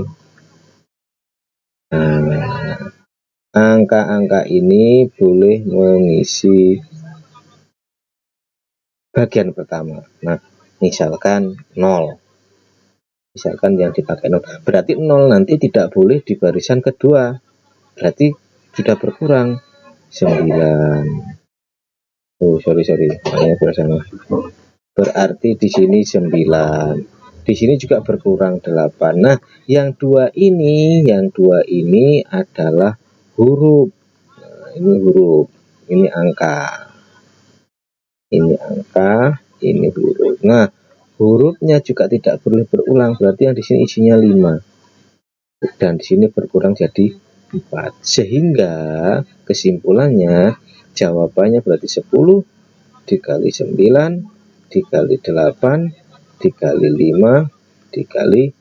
Nah, angka-angka ini boleh mengisi bagian pertama. Nah, misalkan 0. Misalkan yang dipakai 0. Berarti 0 nanti tidak boleh di barisan kedua. Berarti sudah berkurang 9. Oh, sorry. Berarti di sini 9. Di sini juga berkurang 8. Nah, yang dua ini adalah huruf. Nah, ini huruf, ini angka. Ini angka, ini huruf. Nah, hurufnya juga tidak boleh berulang, berarti yang di sini isinya 5 dan di sini berkurang jadi 4, sehingga kesimpulannya jawabannya berarti 10 dikali 9 dikali 8 dikali 5 dikali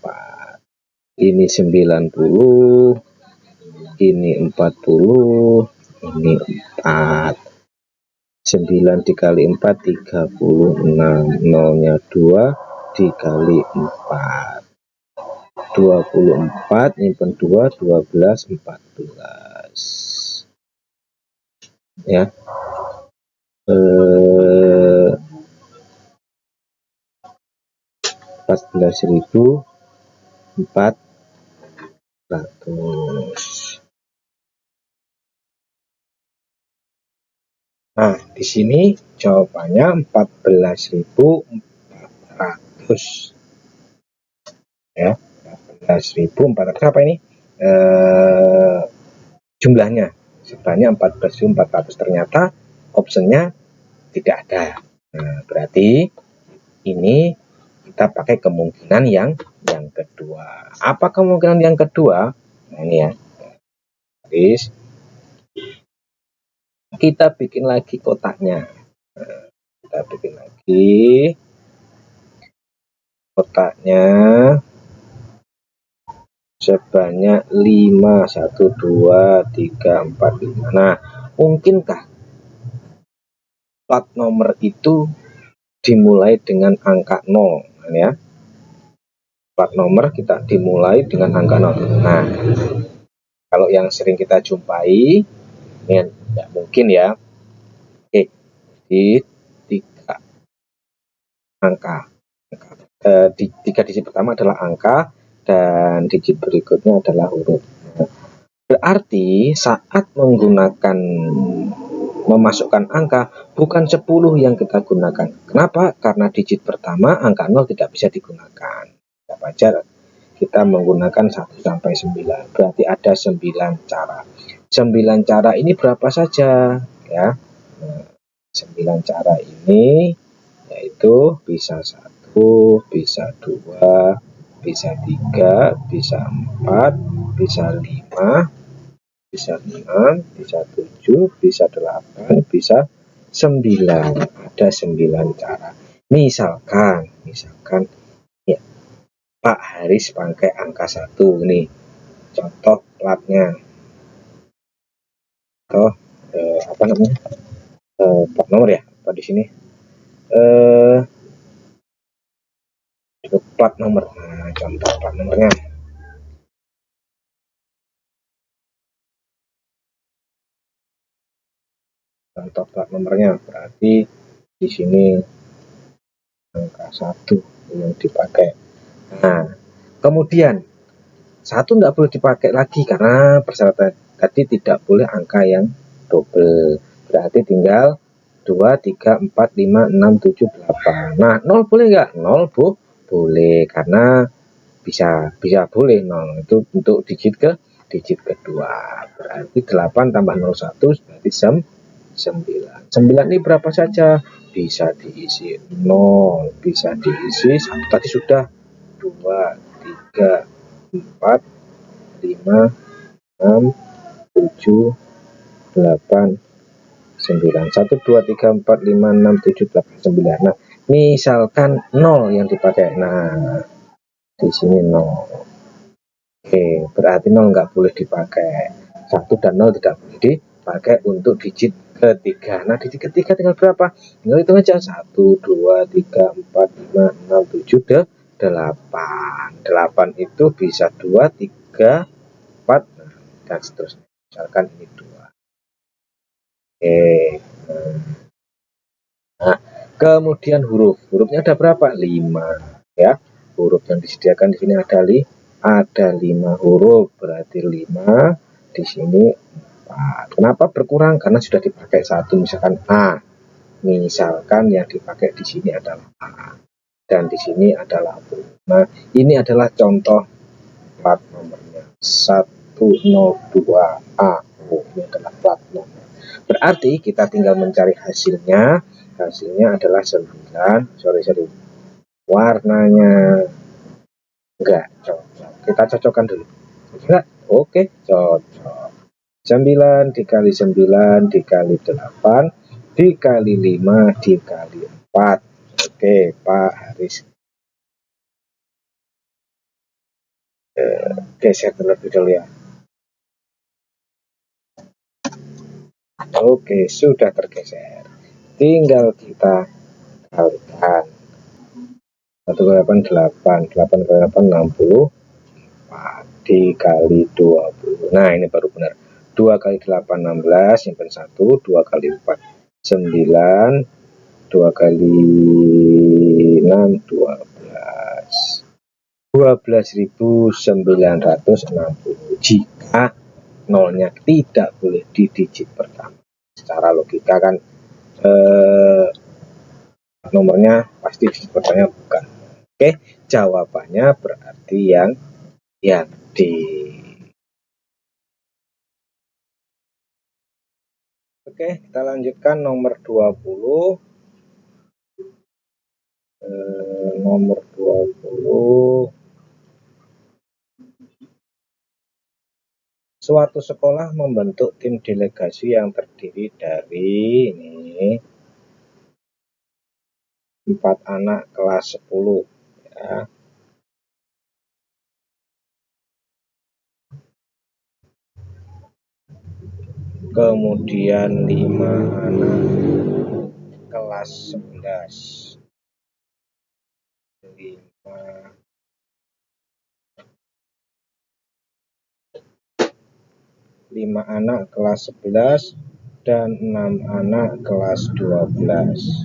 4, ini 90, ini 40, ini 4. 9 dikali 4 36, nolnya 2 dikali 4 24, nyimpen 2 12 14 ya. 14.400. Nah, di sini jawabannya 14.400 ya. 14.400 apa ini? Jumlahnya sebanyak 14.400, ternyata optionnya tidak ada. Nah, berarti ini kita pakai kemungkinan yang kedua. Apa kemungkinan yang kedua? Nah, ini ya. Terus kita bikin lagi kotaknya. Nah, kita bikin lagi kotaknya sebanyak 5 1 2 3 4 5. Nah, mungkinkah plat nomor itu dimulai dengan angka 0 ya? Plat nomor kita dimulai dengan angka 0. Nah, kalau yang sering kita jumpai ya tidak mungkin ya. Oke, di 3 angka. Di 3 digit pertama adalah angka dan digit berikutnya adalah huruf. Berarti saat memasukkan angka bukan 10 yang kita gunakan. Kenapa? Karena digit pertama angka 0 tidak bisa digunakan. Kita baca, kita menggunakan 1 sampai 9. Berarti ada 9 cara. 9 cara ini berapa saja ya? 9 cara ini yaitu bisa 1, bisa 2, bisa 3, bisa 4, bisa 5, bisa 6, bisa 7, bisa 8, bisa 9. Ada 9 cara. Misalkan ya, Pak Haris pakai angka 1 nih. Contoh platnya. Apa namanya? Plat nomor ya, apa di sini? Plat nomor. Nah, contoh plat nomornya. Contoh plat nomornya berarti di sini angka 1 yang dipakai. Nah, kemudian 1 tidak boleh dipakai lagi karena persyaratan tadi tidak boleh angka yang double. Berarti tinggal 2, 3, 4, 5, 6, 7, 8. Nah, 0 boleh nggak? 0 boleh karena bisa boleh 0 itu untuk digit kedua. Berarti 8 tambah 01 berarti 9. 9 ini berapa saja? Bisa diisi 0, bisa diisi 1 tadi sudah, 2, 3, 4, 5, 6, 7, 8, 9. 1, 2, 3, 4, 5, 6, 7, 8, 9. Nah, misalkan 0 yang dipakai. Nah, di sini 0. Oke, berarti 0 nggak boleh dipakai. 1 dan 0 tidak boleh dipakai untuk digit ketiga. Nah, digit ketiga tinggal berapa? Tinggal hitung aja. 1, 2, 3, 4, 5, 6, 7, 8. 8 itu bisa 2, 3, 4, dan seterusnya. Misalkan ini 2. Oke. Nah, kemudian hurufnya ada berapa? 5 ya. Huruf yang disediakan di sini ada 5 huruf, berarti 5 di sini 4. Kenapa berkurang? Karena sudah dipakai 1, misalkan A. Misalkan yang dipakai di sini adalah A dan di sini adalah U. Nah, ini adalah contoh plat nomornya 102A. Ini adalah plat nomor. Berarti kita tinggal mencari hasilnya. Hasilnya adalah 9. warnanya enggak cocok. Kita cocokkan dulu. Enggak? Oke, cocok. 9 dikali 9 dikali 8 dikali 5 dikali 4. Oke, Pak Haris. Geser terlebih dahulu ya. Oke, sudah tergeser. Tinggal kita kalikan. 1 kali 8, 8. 8 kali 8, 60. Dikali 20. Nah, ini baru benar. 2 kali 8, 16. Simpan 1. 2 kali 4, 9. 2 kali 6, 12. 12.960. Jika nolnya tidak boleh di digit pertama. Secara logika kan nomornya pasti digit pertamanya bukan. Oke, jawabannya berarti yang D. Oke, kita lanjutkan nomor 20. Nomor 20. Suatu sekolah membentuk tim delegasi yang terdiri dari ini 4 anak kelas 10 ya. Kemudian 5 anak kelas 11. 5 anak kelas 11 dan 6 anak kelas 12.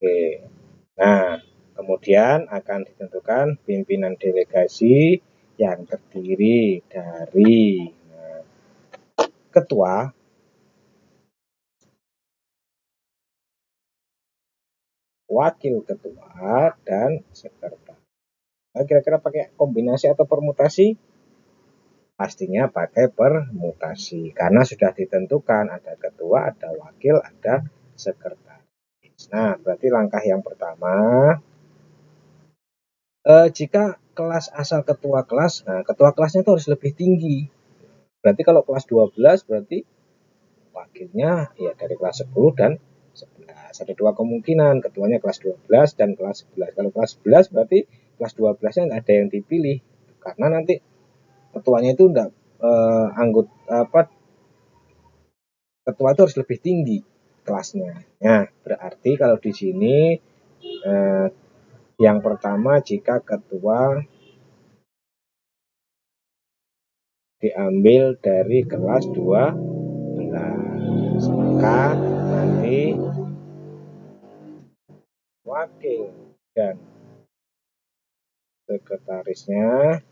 Oke. Nah, kemudian akan ditentukan pimpinan delegasi yang terdiri dari ketua, wakil ketua, dan sekretaris. Nah, kira-kira pakai kombinasi atau permutasi? Pastinya pakai permutasi, karena sudah ditentukan ada ketua, ada wakil, ada sekretaris. Nah, berarti langkah yang pertama, jika kelas asal ketua kelas, nah ketua kelasnya itu harus lebih tinggi. Berarti kalau kelas 12 berarti wakilnya ya dari kelas 10 dan 11. Ada 2 kemungkinan, ketuanya kelas 12 dan kelas 11. Kalau kelas 11 berarti kelas 12-nya nggak ada yang dipilih, karena nanti ketuanya itu enggak ketua itu harus lebih tinggi kelasnya. Nah, berarti kalau di sini yang pertama jika ketua diambil dari kelas 12, maka nanti wakil dan sekretarisnya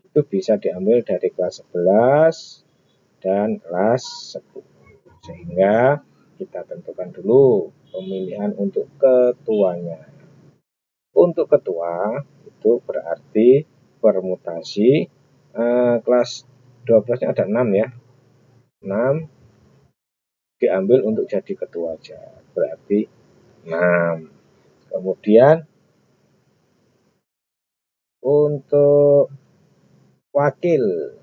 itu bisa diambil dari kelas 11 dan kelas 10. Sehingga kita tentukan dulu pemilihan untuk ketuanya. Untuk ketua itu berarti permutasi kelas 12-nya ada 6 ya. 6 diambil untuk jadi ketua aja. Berarti 6. Kemudian untuk wakil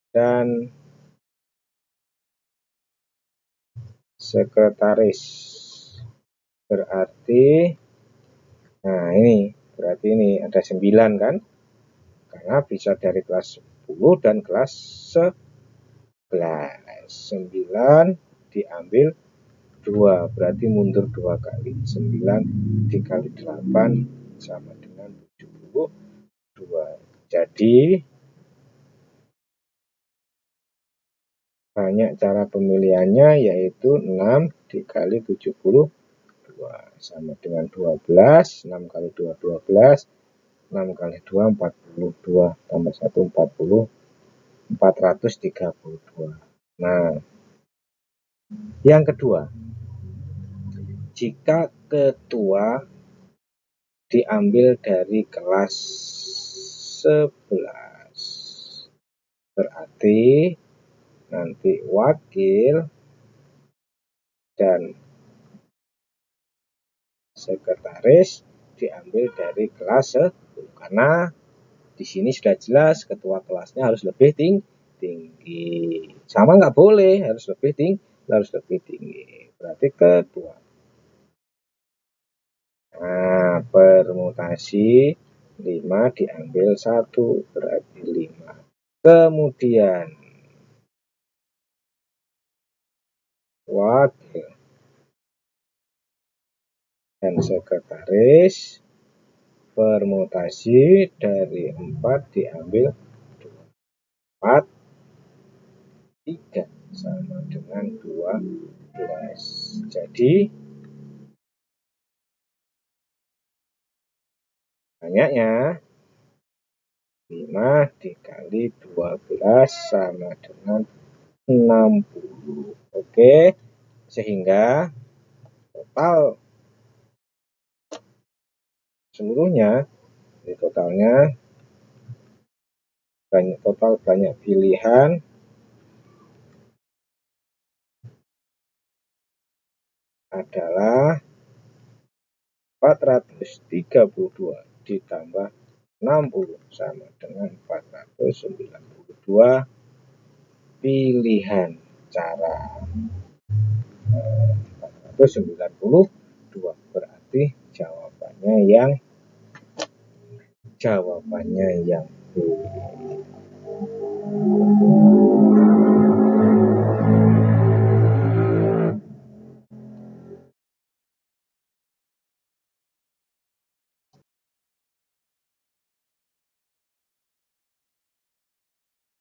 dan sekretaris berarti ini berarti ini ada 9 kan, karena bisa dari kelas 10 dan kelas 11. 9 diambil 2 berarti mundur 2 kali. 9 dikali 8 sama dengan 72. Jadi banyak cara pemilihannya, yaitu 6 dikali 72 sama dengan 12. 6 kali 2 12. 6 kali 2 42 tambah 1 40, 432. Nah, yang kedua, jika ketua diambil dari kelas 11, berarti nanti wakil dan sekretaris diambil dari kelas 10, karena di sini sudah jelas ketua kelasnya harus lebih tinggi. Sama nggak boleh, harus lebih tinggi. Berarti ketua. Nah, permutasi 5 diambil 1 berarti 5. Kemudian wakil dan sekretaris permutasi dari 4 diambil 4, 3 sama dengan 12. Jadi banyaknya 5 dikali 12 sama dengan 60. Oke, sehingga total seluruhnya, totalnya banyak pilihan adalah 432 ditambah 60 sama dengan 492 pilihan cara. 492 berarti jawabannya yang B.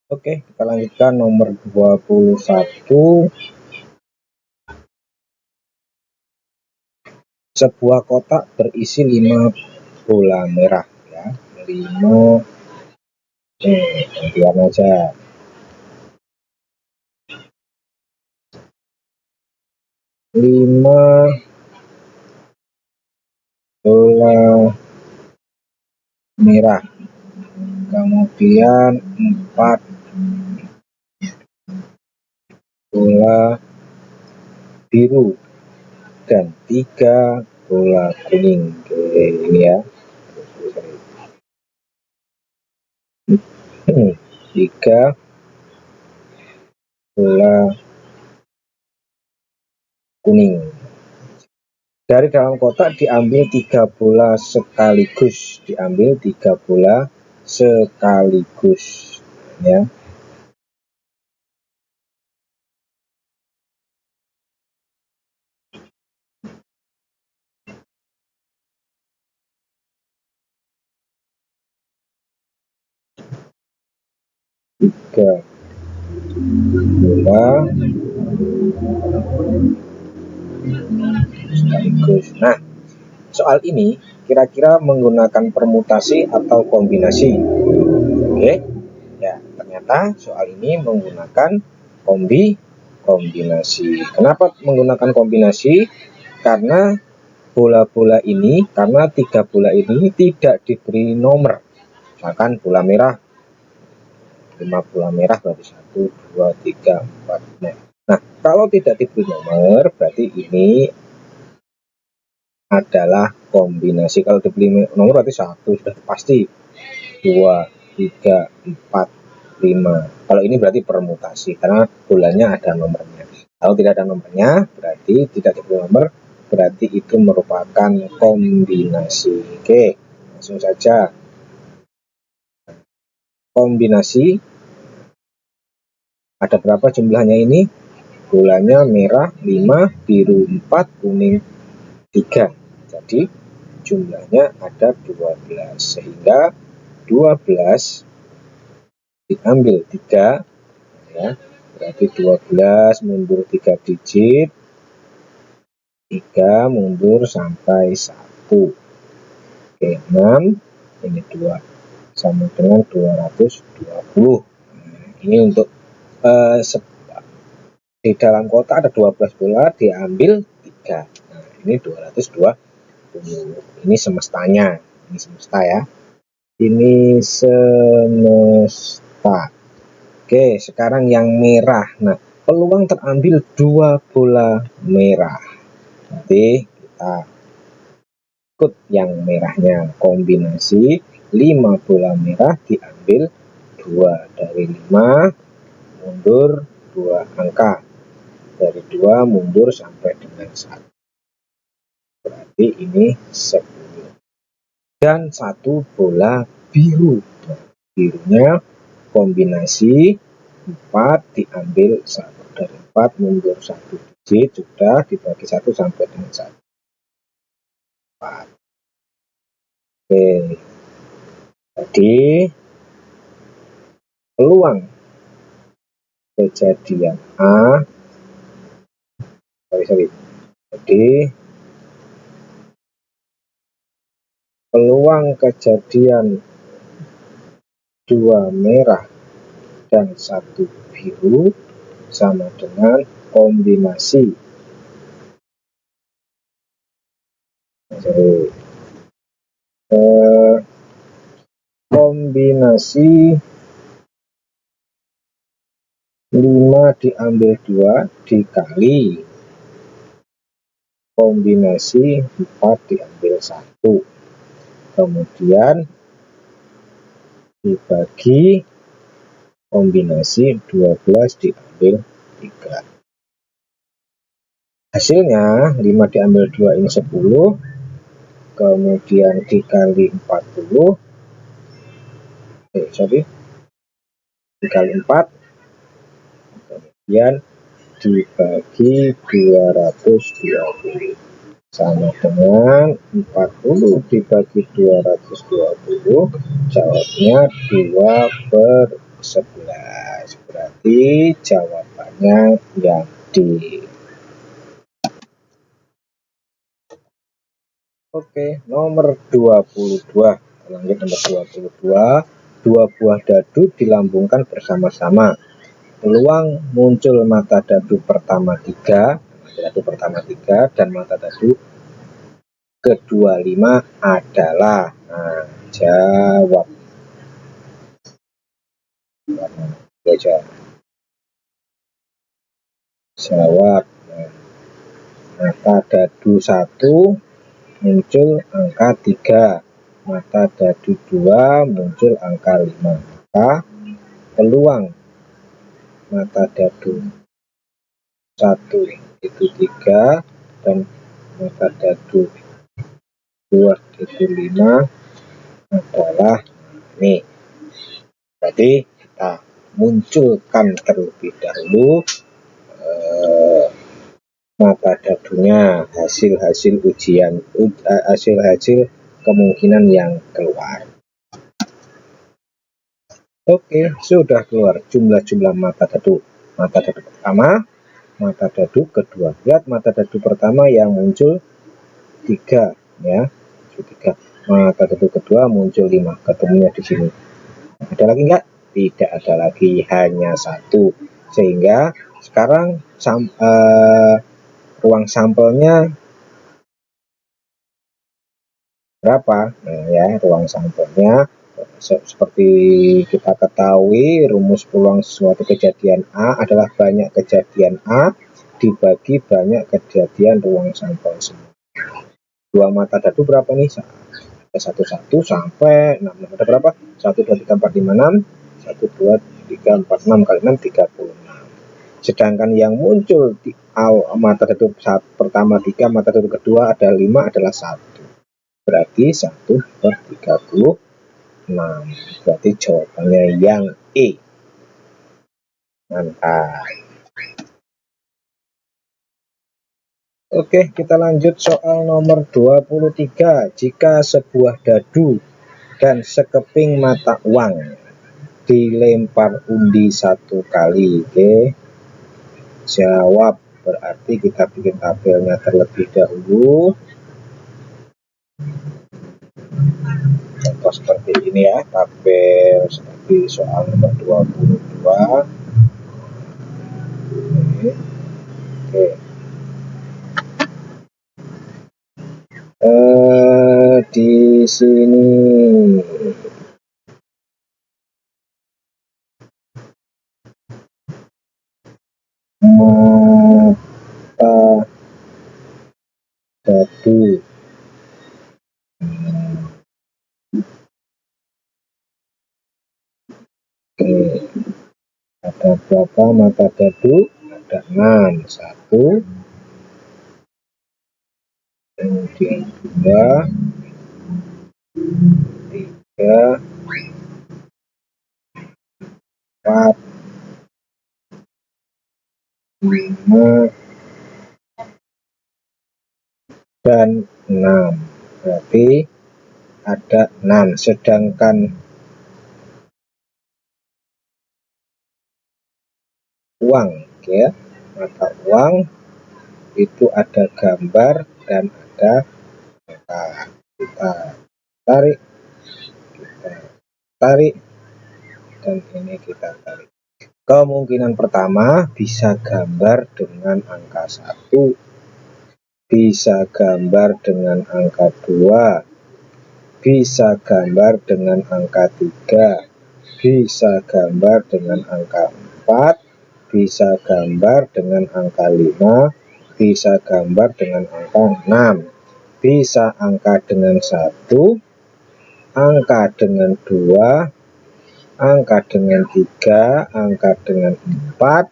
Oke, kita lanjutkan nomor 21. Sebuah kotak berisi 5 bola merah, ya. 5 gantian aja. 5 bola merah, kemudian 4 bola biru dan 3 bola kuning. Oke, ini ya. 3 bola kuning. Dari dalam kotak diambil 3 bola sekaligus. Ya. Tiga bola sekaligus. Nah, soal ini kira-kira menggunakan permutasi atau kombinasi? Oke, ya ternyata soal ini menggunakan kombinasi. Kenapa menggunakan kombinasi? Karena bola-bola ini, karena 3 bola ini tidak diberi nomor. Misalkan bola merah, 5 bola merah berarti 1, 2, 3, 4. Nah, kalau tidak diberi nomor berarti ini adalah kombinasi. Kalau diberi nomor berarti 1 sudah pasti, 2, 3, 4, 5. Kalau ini berarti permutasi karena bolanya ada nomornya. Kalau tidak ada nomornya berarti tidak diberi nomor, berarti itu merupakan kombinasi. Oke, langsung saja. Kombinasi ada berapa jumlahnya ini? Bolanya merah 5, biru 4, kuning 3. Jadi jumlahnya ada 12, sehingga 12 diambil 3, ya, berarti 12 mundur 3 digit, 3 mundur sampai 1. Oke, 6, ini 2 sama dengan 220. Nah, ini untuk di dalam kotak ada 12 bola, diambil 3. Nah, ini 220. Ini semestanya, ini semesta ya. Ini semesta. Oke, sekarang yang merah. Nah, peluang terambil 2 bola merah. Nanti kita ikut yang merahnya. Kombinasi 5 bola merah diambil 2 dari 5, mundur 2 angka. Dari 2 mundur sampai dengan 1. Berarti ini 10. Dan 1 bola biru. Birunya kombinasi 4 diambil 1 dari 4, mundur 1 digit, sudah dibagi 1 sampai dengan 1. 4. Oke. Jadi peluang kejadian A, jadi peluang kejadian 2 merah dan 1 biru sama dengan kombinasi. Jadi kombinasi 5 diambil 2 dikali kombinasi 4 diambil 1, kemudian dibagi kombinasi 12 diambil 3. Hasilnya 5 diambil 2 ini 10, kemudian dikali 40, dikali 4, kemudian dibagi 220 sama dengan 40 dibagi 220, jawabnya 2/11. Berarti jawabannya yang D. Oke, nomor 22. Lanjut nomor 22. 2 buah dadu dilambungkan bersama-sama. Peluang muncul mata dadu pertama 3, dan mata dadu kedua 5 adalah. Nah, jawab. Jawab. Mata dadu 1 muncul angka 3, mata dadu 2 muncul angka 5. Maka peluang mata dadu 1 itu 3 dan mata dadu 2 itu 5 adalah ini. Berarti kita munculkan terlebih dahulu mata dadunya, hasil ujian, hasil kemungkinan yang keluar. Oke, sudah keluar jumlah mata dadu. Mata dadu pertama, mata dadu kedua. Lihat mata dadu pertama yang muncul 3 ya. 3. Mata dadu kedua muncul 5. Ketemunya di sini. Ada lagi enggak? Tidak ada lagi, hanya 1. Sehingga sekarang ruang sampelnya berapa? Nah, ya, ruang sampelnya seperti kita ketahui, rumus peluang suatu kejadian A adalah banyak kejadian A dibagi banyak kejadian ruang sampel semua. 2 mata dadu berapa nih? 1 sampai 6. Ada berapa? 1 2 3 4 5 6. 1 2 3 4 6 kali 6 36. Sedangkan yang muncul di mata dadu pertama 3, mata dadu kedua ada 5 adalah 1. Berarti 1/36. Berarti jawabannya yang E. Mantap. Oke, kita lanjut soal nomor 23. Jika sebuah dadu dan sekeping mata uang dilempar undi 1 kali, oke, jawab. Berarti kita bikin tabelnya terlebih dahulu. Contoh seperti ini ya, tabel seperti soal nomor 22. Di sini mata dadu. Oke, ada berapa mata dadu? Ada 6. 1, kemudian 2, 3, 4, 5, dan 6. Berarti ada 6. Sedangkan uang, ya, mata uang itu ada gambar dan ada angka. Kita tarik, dan ini kita tarik. Kemungkinan pertama bisa gambar dengan angka 1, bisa gambar dengan angka 2, bisa gambar dengan angka 3, bisa gambar dengan angka 4, bisa gambar dengan angka 5, bisa gambar dengan angka 6, bisa angka dengan 1, angka dengan 2, angka dengan 3, angka dengan 4,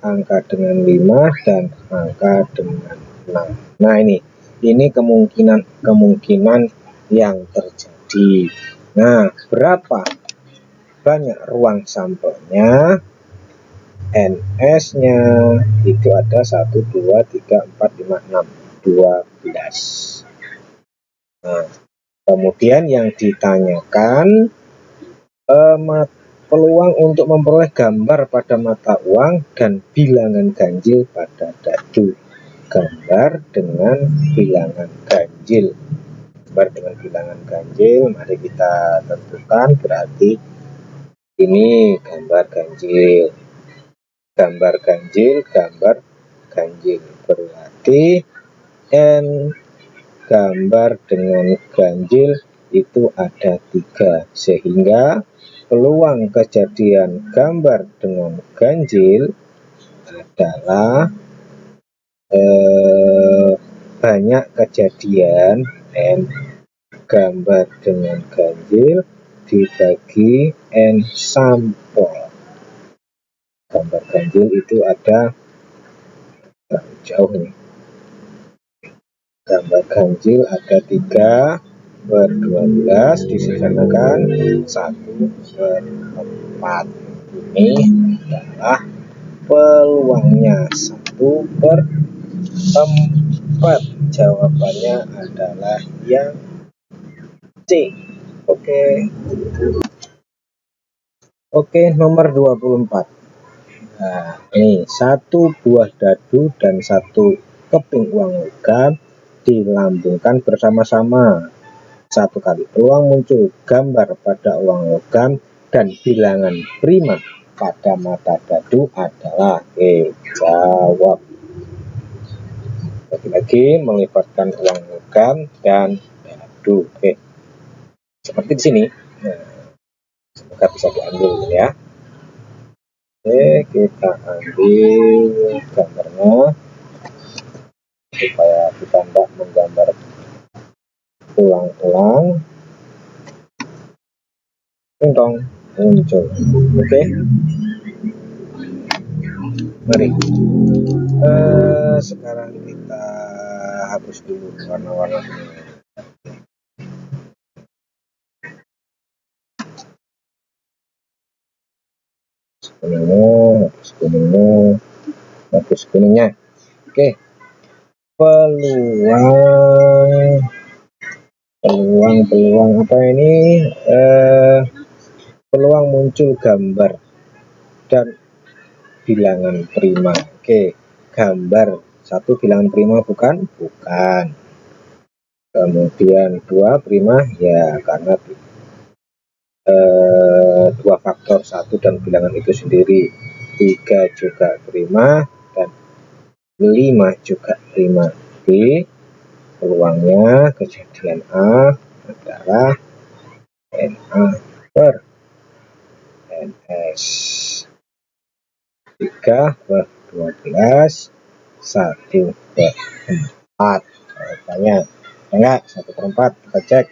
angka dengan 5, dan angka dengan 6. Nah, ini kemungkinan yang terjadi. Nah, berapa banyak ruang sampelnya? NS-nya itu ada 1, 2, 3, 4, 5, 6, 12. Nah, kemudian yang ditanyakan peluang untuk memperoleh gambar pada mata uang dan bilangan ganjil pada dadu. Gambar dengan bilangan ganjil. Gambar dengan bilangan ganjil, mari kita tentukan. Berarti ini gambar ganjil. Gambar ganjil, gambar ganjil. Berarti N gambar dengan ganjil itu ada 3, sehingga peluang kejadian gambar dengan ganjil adalah banyak kejadian N gambar dengan ganjil dibagi N sampel. Gambar ganjil itu ada jauh nih. Gambar ganjil ada 3 per 12 disederhanakan 1 per 4. Ini adalah peluangnya 1 per 4. Jawabannya adalah yang C. Oke, nomor 24. Nah, ini 1 buah dadu dan 1 keping uang logam dilambungkan bersama-sama. 1 kali peluang muncul gambar pada uang logam dan bilangan prima pada mata dadu adalah jawab. Lagi-lagi melibatkan uang logam dan dadu. Seperti di sini. Nah, semoga bisa diambil ya. Kita ambil gambarnya supaya kita tidak menggambar ulang-ulang. Dong muncul. Mari sekarang kita hapus dulu warna-warna hapus kuningnya. Peluang apa ini? Peluang muncul gambar dan bilangan prima. Gambar 1 bilangan prima bukan. Kemudian 2 prima ya, karena 2 faktor 1 dan bilangan itu sendiri. 3 juga prima dan 5 juga prima. Jadi peluangnya kejadian A adalah NA per NS. 3 per 12 1/4. Jawabannya enggak 1/4, kita cek.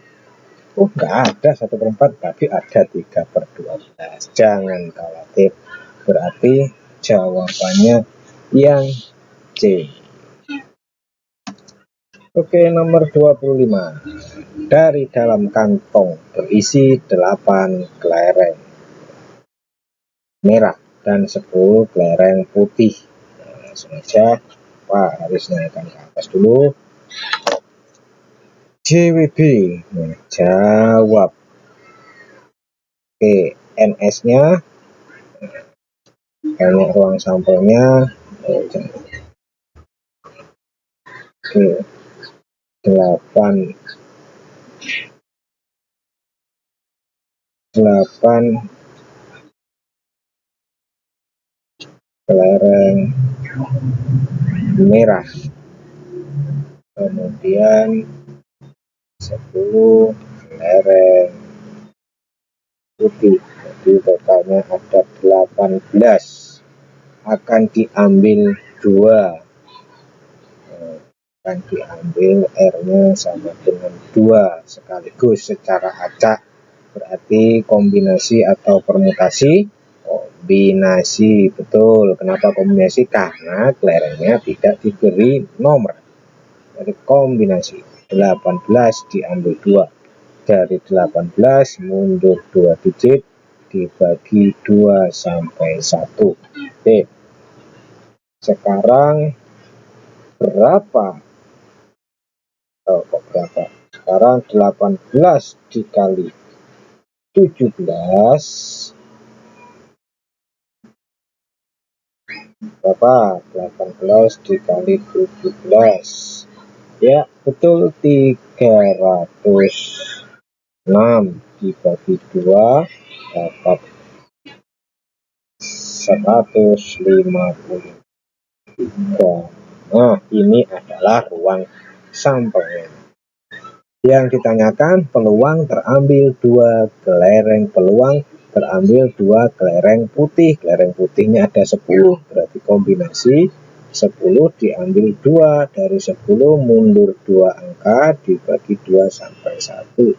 Oh, enggak ada 1/4, tapi ada 3/12. Jangan khawatir, berarti jawabannya yang C. Oke, nomor 25. Dari dalam kantong berisi 8 kelereng merah dan 10 kelereng putih. Langsung aja, Pak harus naikkan ke atas dulu. JWB menjawab. Oke, NS-nya banyak ruang sampelnya. Oke, 8 kelereng merah, kemudian 10 kelereng putih. Jadi totalnya ada 18. Akan diambil 2, akan diambil R-nya sama dengan 2 sekaligus secara acak, berarti kombinasi atau permutasi. Kombinasi, betul. Kenapa kombinasi? Karena kelerengnya tidak diberi nomor. Jadi kombinasi 18 diambil 2. Dari 18 mundur 2 digit, dibagi 2 sampai 1. Oke. Sekarang berapa? Kok berapa? Sekarang 18 dikali 17 berapa? 18 dikali 17, ya betul, 306 dibagi 2 dapat 153. Nah, ini adalah ruang sampelnya. Yang ditanyakan peluang terambil 2 kelereng, peluang terambil 2 kelereng putih. Kelereng putihnya ada 10, berarti kombinasi 10 diambil 2. Dari 10 mundur 2 angka, dibagi 2 sampai 1.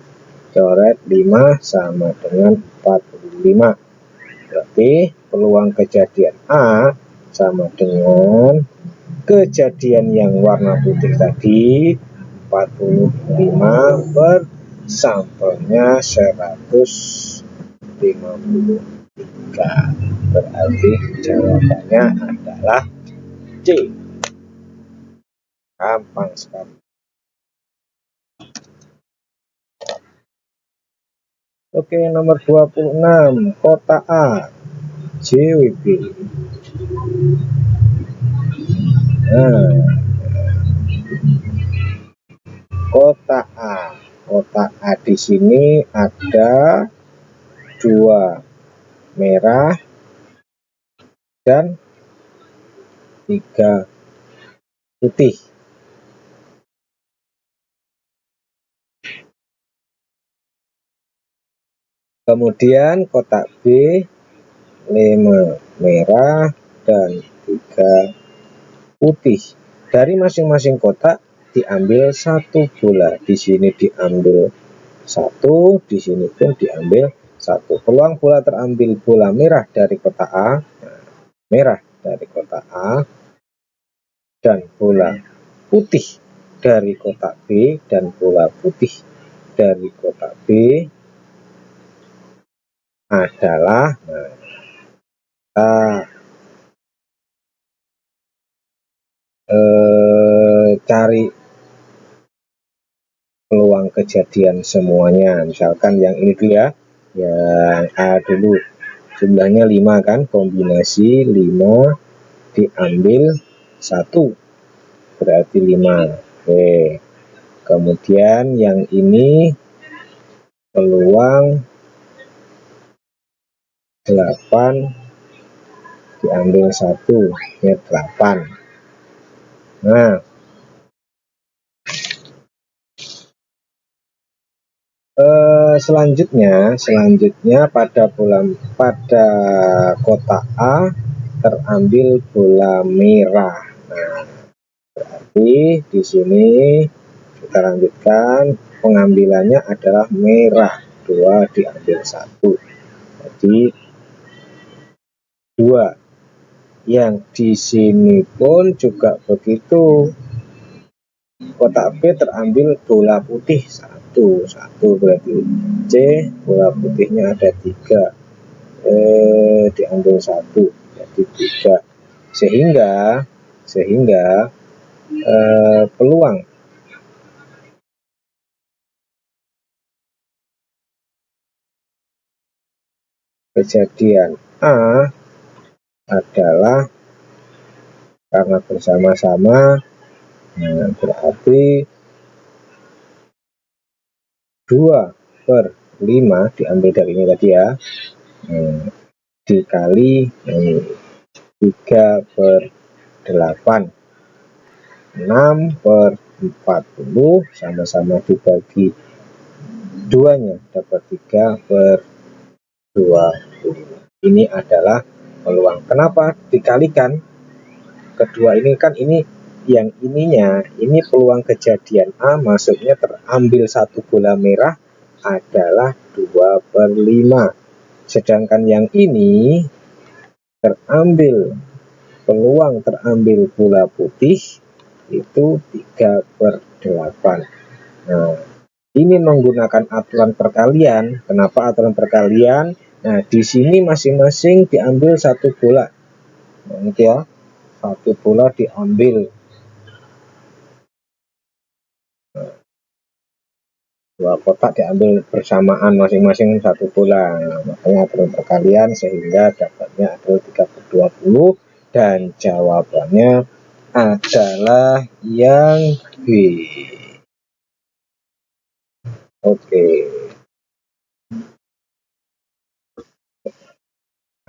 Coret 5 sama dengan 45. Berarti peluang kejadian A sama dengan kejadian yang warna putih tadi, 45 per sampelnya 153. Berarti jawabannya adalah C. Gampang sekali. Oke, nomor 26. Kota A, JWB. Nah, kota A. Kota A di sini ada 2 merah dan 3 putih. Kemudian kotak B 5 merah dan 3 putih. Dari masing-masing kotak diambil 1 bola. Di sini diambil 1, di sini pun diambil 1. Peluang bola terambil bola merah dari kotak A, merah dari kotak A, dan bola putih dari kotak B, dan bola putih dari kotak B adalah, cari peluang kejadian semuanya. Misalkan yang ini dulu ya, yang A dulu, jumlahnya 5 kan, kombinasi 5 diambil 1, berarti 5. Oke. Kemudian yang ini peluang 8 diambil 1, ya 8. Nah, selanjutnya pada kotak A terambil bola merah. Nah, berarti di sini kita lanjutkan, pengambilannya adalah merah, 2 diambil 1, jadi 2. Yang di sini pun juga begitu, kotak B terambil bola putih 1, berarti C bola putihnya ada 3, diambil 1, jadi 3, sehingga peluang kejadian A adalah karena bersama-sama, nah, berarti 2/5 diambil dari ini tadi ya, dikali 3/8, 6/40, sama-sama dibagi 2-nya dapat 3/20. Ini adalah peluang. Kenapa dikalikan? Kedua ini kan ini yang ininya, ini peluang kejadian A, maksudnya terambil 1 bola merah adalah 2/5. Sedangkan yang ini peluang terambil bola putih itu 3/8. Nah, ini menggunakan aturan perkalian. Kenapa aturan perkalian? Nah, di sini masing-masing diambil 1 bola. Nah, ini ya, 1 bola diambil. Nah, 2 kotak diambil bersamaan, masing-masing 1 bola. Nah, makanya aturan perkalian, sehingga dapatnya adalah 3/20, dan jawabannya adalah yang B.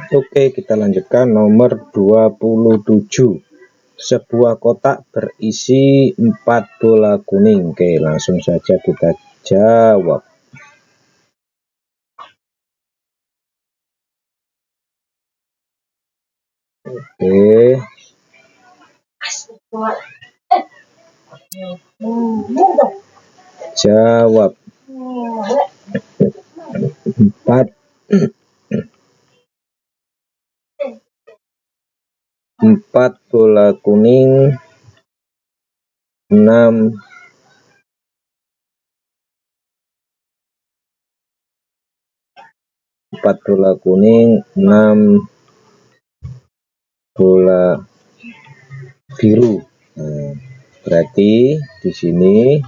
Oke, kita lanjutkan nomor 27. Sebuah kotak berisi 4 bola kuning. Oke, langsung saja kita jawab. Oke. Jawab. 4 bola kuning, 6 bola kuning, 6 bola biru. Nah, berarti di sini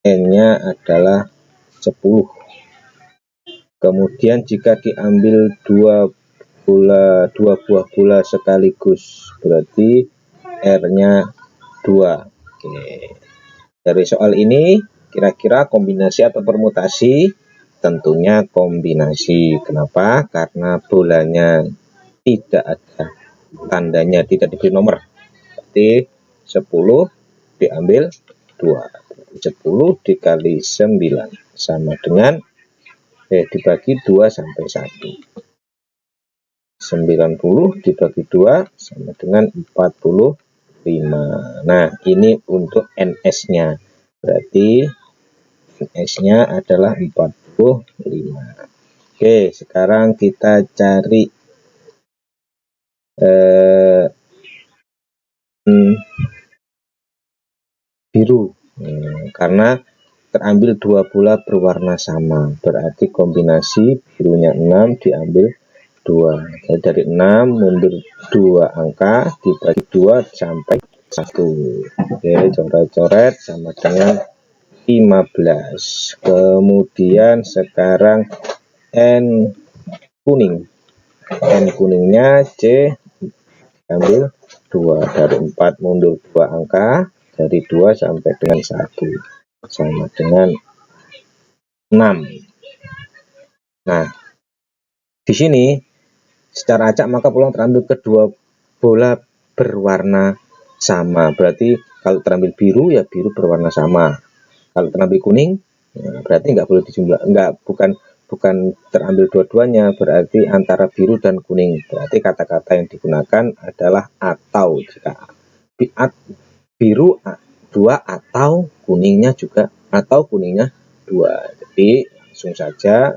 N-nya adalah 10. Kemudian jika diambil 2 buah bola sekaligus, berarti R-nya 2. Oke. Dari soal ini, kira-kira kombinasi atau permutasi? Tentunya kombinasi. Kenapa? Karena bolanya tidak ada tandanya, tidak diberi nomor. Berarti 10 diambil 2. 10 dikali 9 sama dengan dibagi 2 sampai 1. 90 dibagi 2 sama dengan 45. Nah, ini untuk NS-nya. Berarti NS-nya adalah 45. Oke, sekarang kita cari biru. Karena terambil 2 bola berwarna sama, berarti kombinasi birunya 6 diambil 2. Jadi dari 6 mundur 2 angka dibagi 2 sampai 1. Oke, coret-coret sama dengan 15. Kemudian sekarang N kuning. N kuningnya C ambil 2, dari 4 mundur 2 angka, dari 2 sampai dengan 1 sama dengan 6. Nah, di sini secara acak maka peluang terambil kedua bola berwarna sama. Berarti kalau terambil biru ya biru berwarna sama. Kalau terambil kuning ya berarti nggak boleh dijumlah, bukan bukan terambil dua-duanya, berarti antara biru dan kuning. Berarti kata-kata yang digunakan adalah atau. Jika biru 2 atau kuningnya juga, atau kuningnya 2. Jadi langsung saja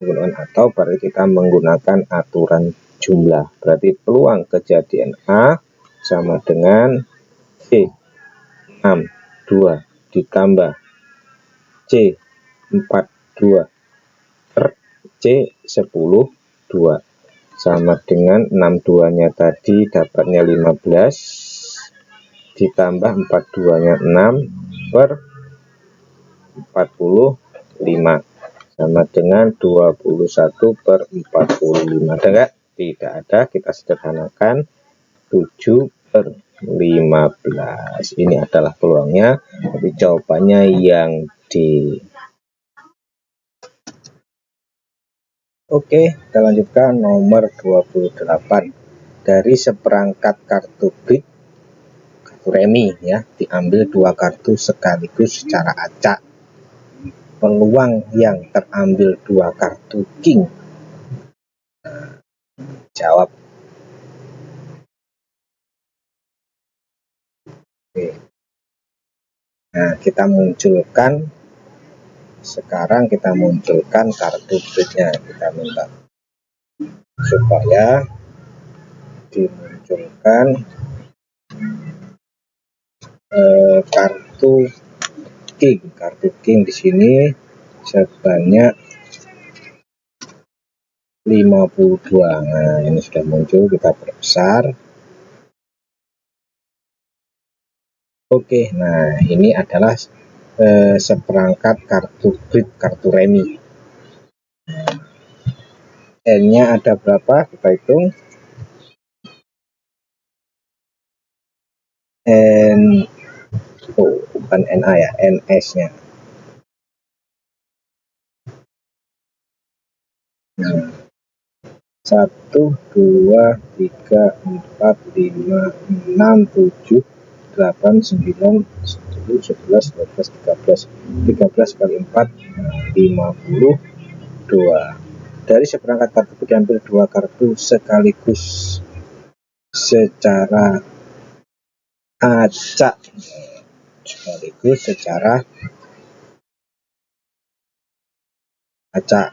menggunakan atau berarti kita menggunakan aturan jumlah. Berarti peluang kejadian A sama dengan C 6 2 ditambah C 4 2 per C 10 2 sama dengan 62 nya tadi dapatnya 15 ditambah 42 nya 6 per 45 sama dengan 21 per 45. Ada enggak? Tidak ada. Kita sederhanakan 7 per 15. Ini adalah peluangnya. Tapi jawabannya yang D. Oke, kita lanjutkan nomor 28. Dari seperangkat kartu BRIC, kartu remi ya, diambil 2 kartu sekaligus secara acak. Peluang yang terambil 2 kartu king. Jawab. Oke. Nah, sekarang kita munculkan kartu BRIC-nya. Kita minta supaya dimunculkan kartu king di sini sebanyak 52. Nah, ini sudah muncul, kita perbesar. Oke, nah ini adalah seperangkat kartu BRIC, kartu remi. N-nya ada berapa? Kita hitung. Bukan NA ya, NS-nya. Nah, 1 2 3 4 5 6 7 8 9 10 11 12 13 kali 4 52. Dari seperangkat kartu diambil 2 kartu sekaligus secara acak.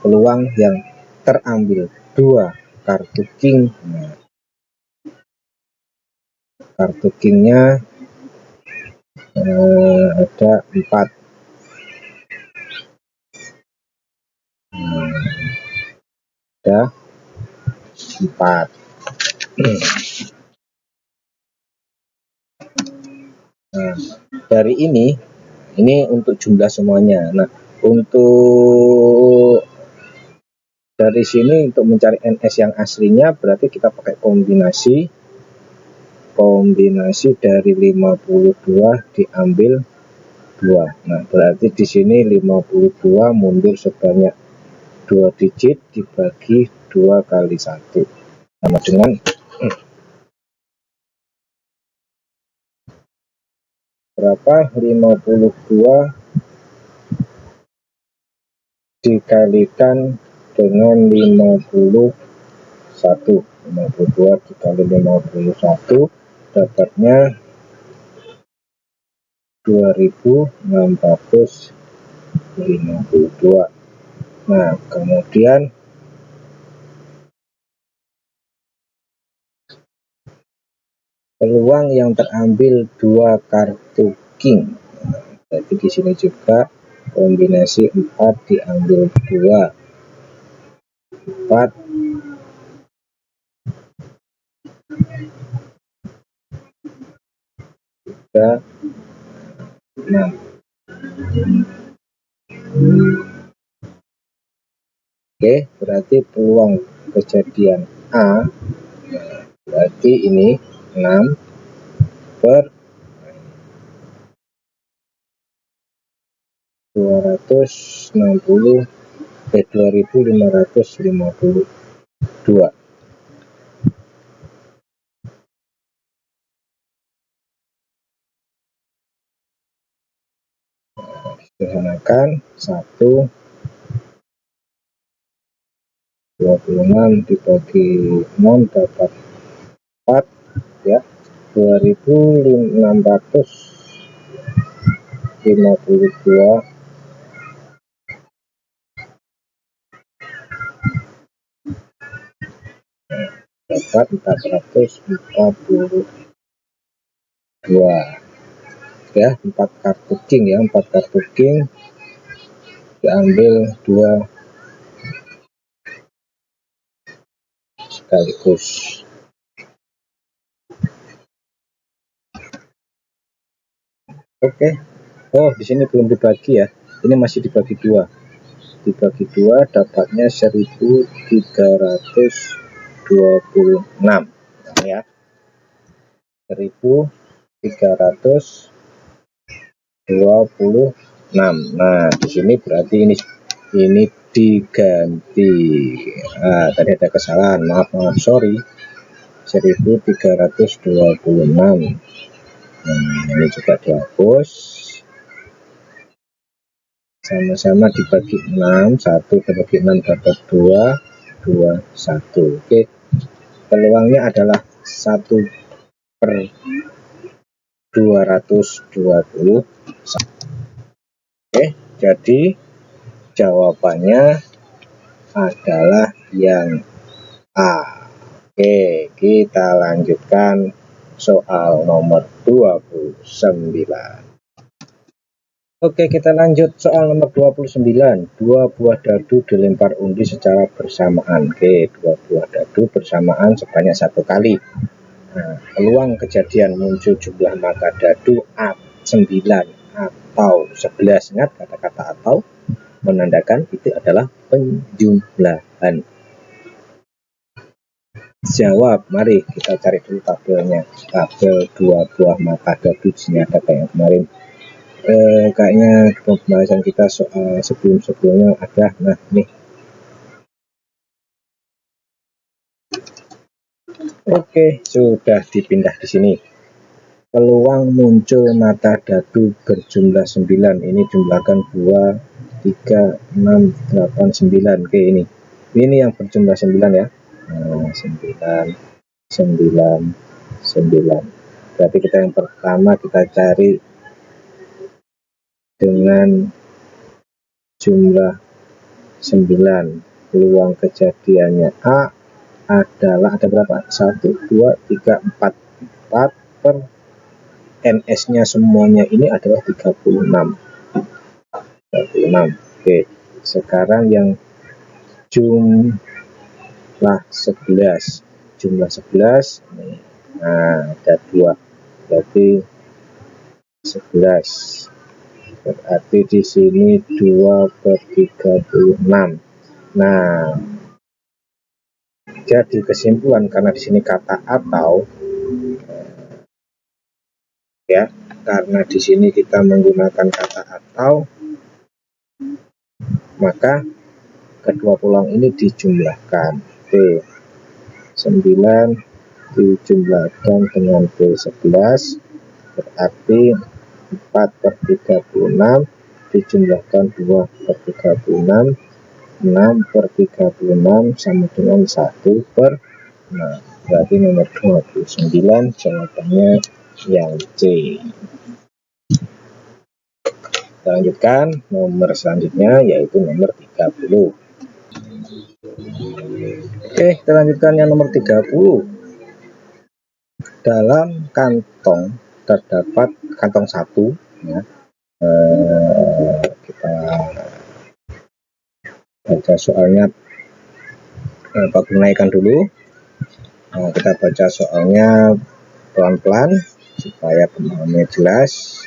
Peluang yang terambil 2 kartu king. Kartu kingnya ada 4. Ada 4. Nah, dari ini untuk jumlah semuanya. Nah, untuk dari sini untuk mencari NS yang aslinya berarti kita pakai kombinasi dari 52 diambil 2. Nah, berarti di sini 52 mundur sebanyak 2 digit dibagi 2 kali 1 sama dengan berapa? 52 dikalikan dengan 51. 52 dikali 51 dapatnya 2652. Nah, kemudian peluang yang terambil 2 kartu king. Jadi di sini juga kombinasi 4 diambil 2. 4 3 6. Oke, berarti peluang kejadian A berarti ini 6 per 2552. Sederhanakan 26 dibagi 6 dapat 4 ya, 2652 dapat 442 ya, 4 kartu king ya, 4 kartu king diambil 2 sekaligus. Oke. Oh, di sini belum dibagi ya, ini masih dibagi 2 dapatnya 1326 ya, 1326. Nah, di sini berarti ini diganti. Nah, tadi ada kesalahan, maaf sorry, 1326. Ini juga dihapus, sama-sama dibagi 6, 1 dibagi 6 dapat 2, 1. Oke, peluangnya adalah 1/220. Oke, jadi jawabannya adalah yang A. Oke, kita lanjutkan soal nomor 29. Oke, kita lanjut soal nomor 29. 2 buah dadu dilempar undi secara bersamaan. Oke, 2 buah dadu bersamaan sebanyak 1 kali. Nah, peluang kejadian muncul jumlah mata dadu 9 atau 11. Ingat kata-kata atau menandakan itu adalah penjumlahan. Jawab, mari kita cari dulu tabelnya. Tabel 2 buah mata dadu, di sini ada kayak yang kemarin. Kayaknya pembahasan kita soal sebelumnya ada. Nah, nih. Oke, sudah dipindah di sini. Peluang muncul mata dadu berjumlah 9. Ini jumlahkan 2, 3, 6, 8, 9. Oke, ini yang berjumlah 9 ya. Nah, 9, 9, 9. Berarti kita yang pertama kita cari dengan jumlah 9. Peluang kejadiannya A adalah ada berapa? 1, 2, 3, 4. 4 per NS-nya semuanya ini adalah 36. Oke, sekarang yang jumlah 11. Jumlah 11. Nah, ada 2. Berarti 11. Berarti di sini 2/36. Nah, jadi kesimpulan karena di sini kata atau ya, karena di sini kita menggunakan kata atau, maka kedua peluang ini dijumlahkan. Oke, 9 dijumlahkan dengan B11 berarti 4/36 dijumlahkan 2/36, 6/36 sama dengan 1/6. Berarti nomor 29 jawabannya yang C. Kita lanjutkan nomor selanjutnya, yaitu nomor 30. Oke, kita lanjutkan yang nomor 30. Dalam kantong terdapat kantong 1 ya. Kita baca soalnya, Pak naikkan dulu. Nah, kita baca soalnya pelan-pelan supaya pemahamannya jelas.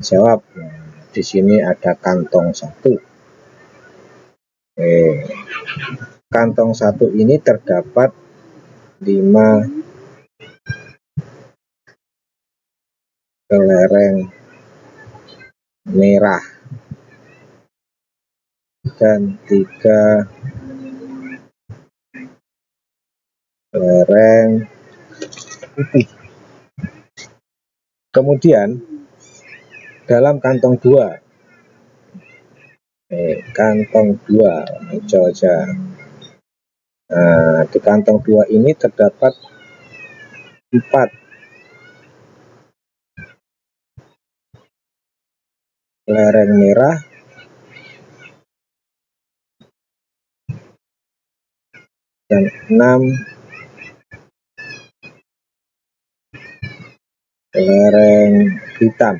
Jawab. Nah, di sini ada kantong 1. Kantong 1 ini terdapat 5 kelereng merah dan 3 kelereng putih. Kemudian dalam kantong 2 Kantong 2 hijau aja. Nah, di kantong 2 ini terdapat 4 kelereng merah dan 6 kelereng hitam.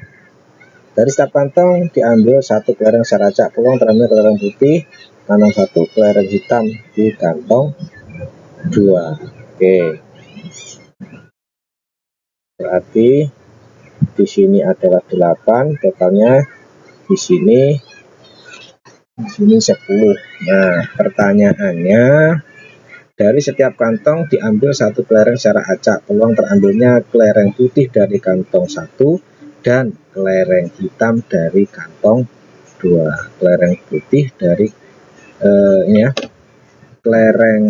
Dari setiap kantong diambil 1 kelereng secara acak, peluang terambil kelereng putih, kantong 1, kelereng hitam di kantong 2. Oke. Berarti di sini adalah 8, totalnya di sini 10. Nah, pertanyaannya, dari setiap kantong diambil 1 kelereng secara acak, peluang terambilnya kelereng putih dari kantong 1 dan kelereng hitam dari kantong 2. Kelereng putih dari ini ya, kelereng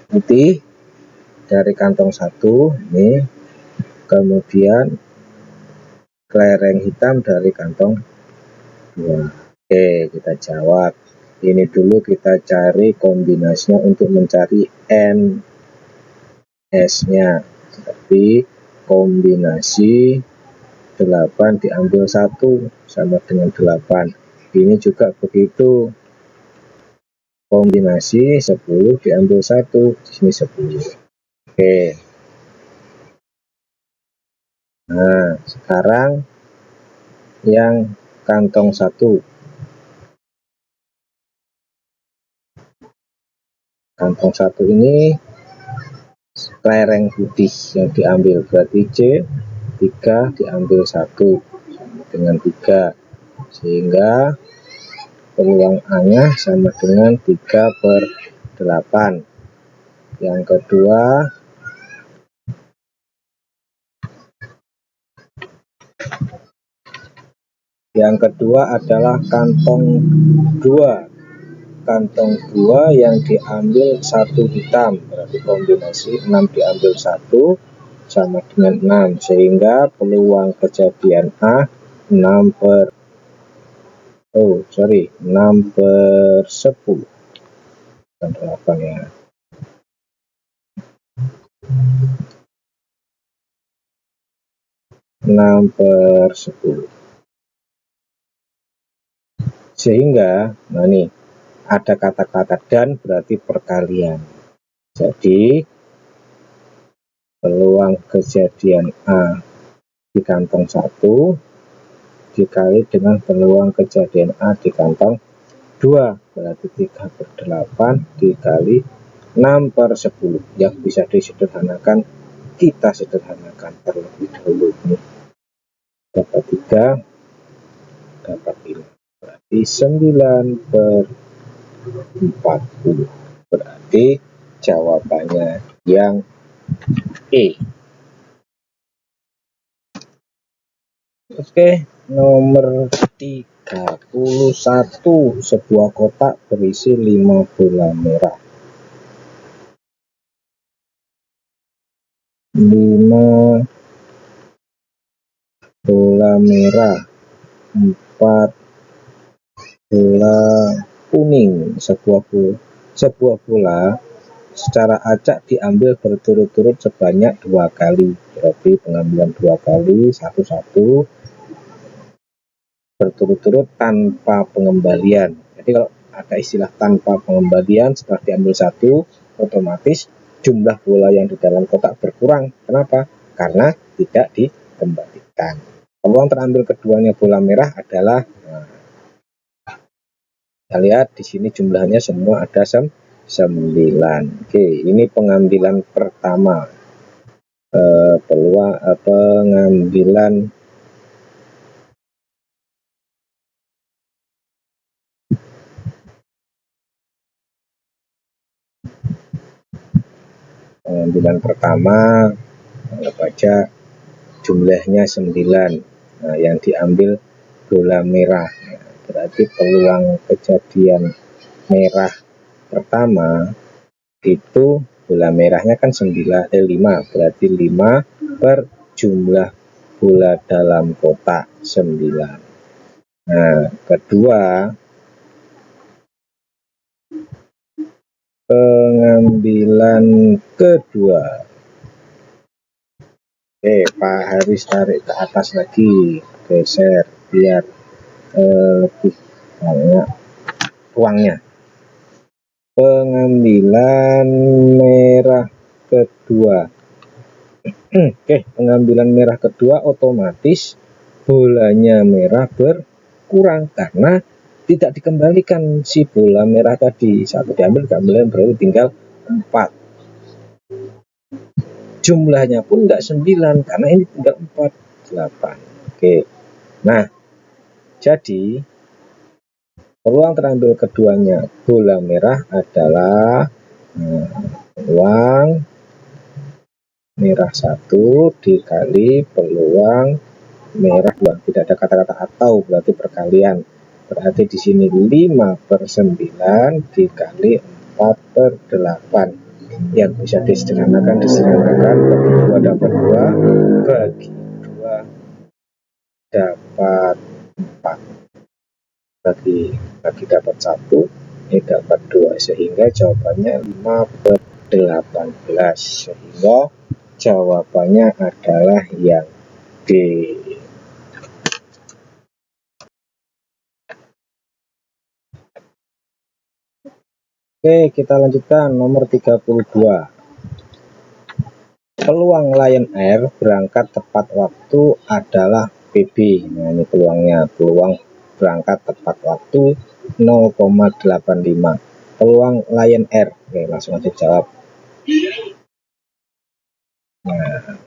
putih dari kantong 1 ini, kemudian kelereng hitam dari kantong 2. Oke, kita jawab. Ini dulu kita cari kombinasinya untuk mencari NS-nya. Seperti kombinasi 8 diambil 1 sama dengan 8. Ini juga begitu. Kombinasi 10 diambil 1, di sini 10. Oke. Nah, sekarang yang kantong 1. Kantong 1 ini kelereng putih yang diambil, berarti C 3 diambil 1 sama dengan 3, sehingga peluang A-nya sama dengan 3/8. Yang kedua adalah kantong 2. Kantong 2 yang diambil 1 hitam, berarti kombinasi 6 diambil 1 sama dengan 6, sehingga peluang kejadian A 6/10. Bukan 8 ya. 6/10. Sehingga, nah nih, ada kata-kata dan berarti perkalian. Jadi peluang kejadian A di kantong 1 dikali dengan peluang kejadian A di kantong 2, berarti 3/8 dikali 6/10. Yang bisa disederhanakan, kita sederhanakan terlebih dahulu. Ini dapat 3, dapat 5, berarti 9/40. Berarti jawabannya yang E. Oke, nomor 31, sebuah kotak berisi 5 bola merah. 5 bola merah, 4 bola kuning. Sebuah bola secara acak diambil berturut-turut sebanyak 2 kali, berarti pengambilan 2 kali, satu-satu berturut-turut tanpa pengembalian. Jadi kalau ada istilah tanpa pengembalian, setelah diambil 1, otomatis jumlah bola yang di dalam kotak berkurang. Kenapa? Karena tidak dikembalikan. Peluang terambil keduanya bola merah adalah, kita lihat di sini jumlahnya semua ada 9. Oke, ini pengambilan pertama. Pengambilan pertama, anggap aja jumlahnya 9. Nah, yang diambil bola merah. Nah, berarti peluang kejadian merah pertama itu bola merahnya kan 5, berarti 5 per jumlah bola dalam kotak 9. Nah, kedua, pengambilan kedua. Oke, Pak Haris tarik ke atas lagi, geser biar lebih banyak uangnya. Pengambilan merah kedua. Oke, pengambilan merah kedua otomatis bolanya merah berkurang karena tidak dikembalikan si bola merah tadi. Satu diambil berarti tinggal 4. Jumlahnya pun enggak 9 karena ini tinggal 4, 8. Oke. Nah, jadi peluang terambil keduanya bola merah adalah peluang merah 1 dikali peluang merah 2. Tidak ada kata-kata atau, berarti perkalian. Berarti di sini 5/9 dikali 4/8. Yang bisa disederhanakan bagi 2 dapat 2, bagi 2 dapat 4, bagi dapat 1, ini dapat 2, sehingga jawabannya 5/18, sehingga jawabannya adalah yang D. Oke, kita lanjutkan nomor 32. Peluang Lion Air berangkat tepat waktu adalah PB. Nah, ini peluangnya, peluang berangkat tepat waktu 0,85. Peluang Lion Air. Oke, langsung aja jawab. Nah,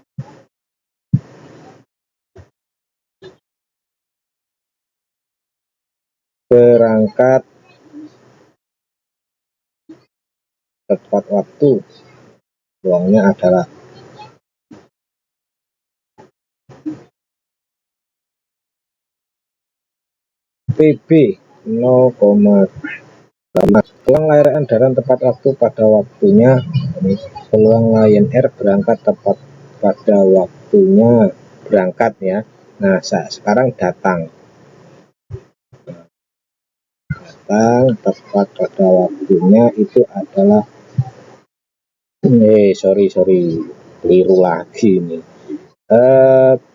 berangkat tepat waktu, peluangnya adalah PB 0,5. Peluang Lion Air tepat waktu pada waktunya. Ini peluang Lion Air berangkat tepat pada waktunya berangkat ya. Nah, sekarang datang tepat pada waktunya itu adalah sorry keliru lagi ini.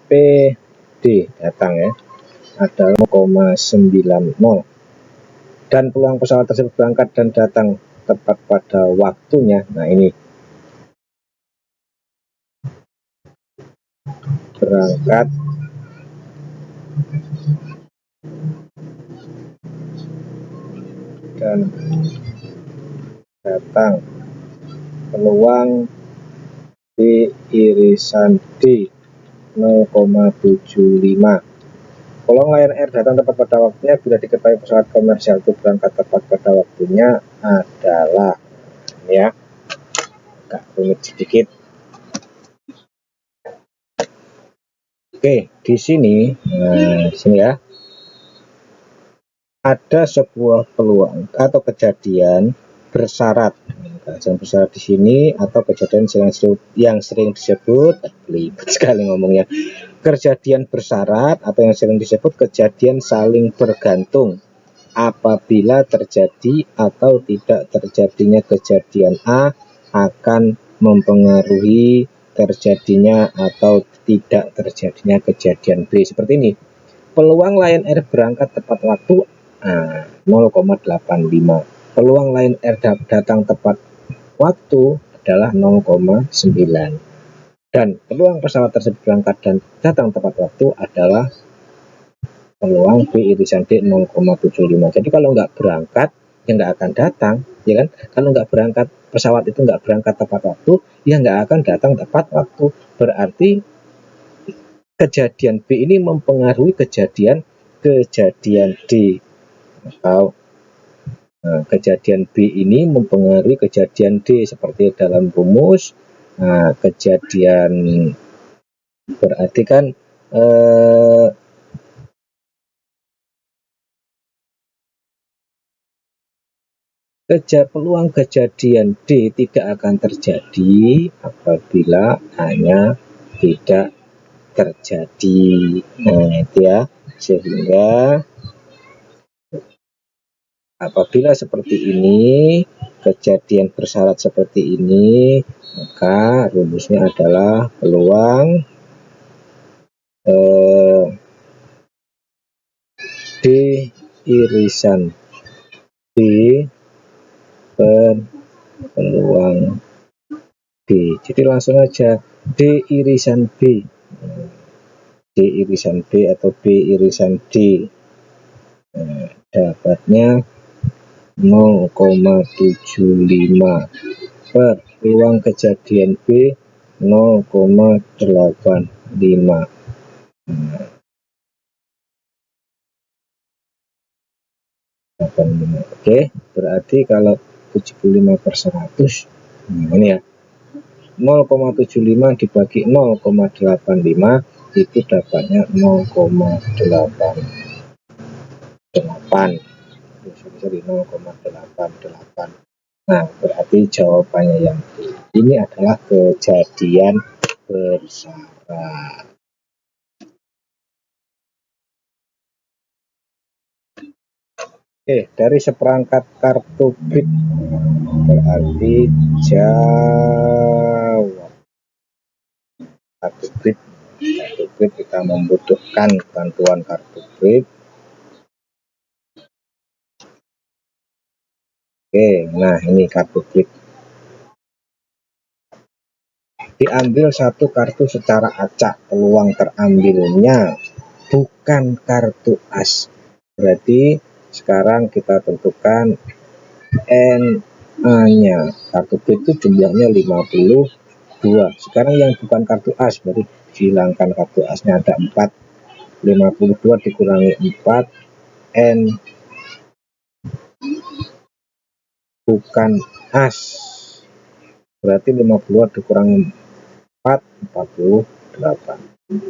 PD datang ya, ada 0,90. Dan peluang pesawat tersebut berangkat dan datang tepat pada waktunya. Nah, ini berangkat dan datang, peluang di irisan D 0,75. Peluang Lion Air datang tepat pada waktunya bila diketahui pesawat komersial itu berangkat tepat pada waktunya adalah, ya, agak rumit sedikit. Oke, di sini, sini ya, ada sebuah peluang atau kejadian bersyarat. Kejadian bersyarat di sini atau kejadian yang sering disebut, belibet sekali ngomongnya, kejadian bersyarat atau yang sering disebut kejadian saling bergantung. Apabila terjadi atau tidak terjadinya kejadian A akan mempengaruhi terjadinya atau tidak terjadinya kejadian B. Seperti ini, peluang Lion Air berangkat tepat waktu 0,85. Peluang Lion Air datang tepat waktu adalah 0,9. Dan peluang pesawat tersebut berangkat dan datang tepat waktu adalah peluang B irisan D 0,75. Jadi kalau nggak berangkat, ya nggak akan datang, ya kan? Kalau nggak berangkat, pesawat itu nggak berangkat tepat waktu, ya nggak akan datang tepat waktu. Berarti kejadian B ini mempengaruhi kejadian D, atau kejadian B ini mempengaruhi kejadian D, seperti dalam rumus. Kejadian berarti kan peluang kejadian D tidak akan terjadi apabila hanya tidak terjadi. Nah, itu ya, sehingga Apabila seperti ini, kejadian bersyarat seperti ini, maka rumusnya adalah peluang D irisan B per peluang B. Jadi langsung aja D irisan B, D irisan B atau B irisan D, dapatnya 0,75 per peluang kejadian B 0,85. Oke, berarti kalau 75/100, ini ya, 0,75 dibagi 0,85 itu dapatnya 0,88. 0,88. Nah, berarti jawabannya yang ini adalah kejadian bersyarat. Oke, dari seperangkat kartu kredit berarti jawab kartu kredit kita membutuhkan bantuan kartu kredit. Oke, nah ini kartu kredit. Diambil satu kartu secara acak, peluang terambilnya bukan kartu as. Berarti sekarang kita tentukan NA-nya. Kartu kredit itu jumlahnya 52. Sekarang yang bukan kartu as, berarti dihilangkan kartu asnya, ada 4. 52 dikurangi 4, N bukan as, berarti 52 dikurangi 4, 48.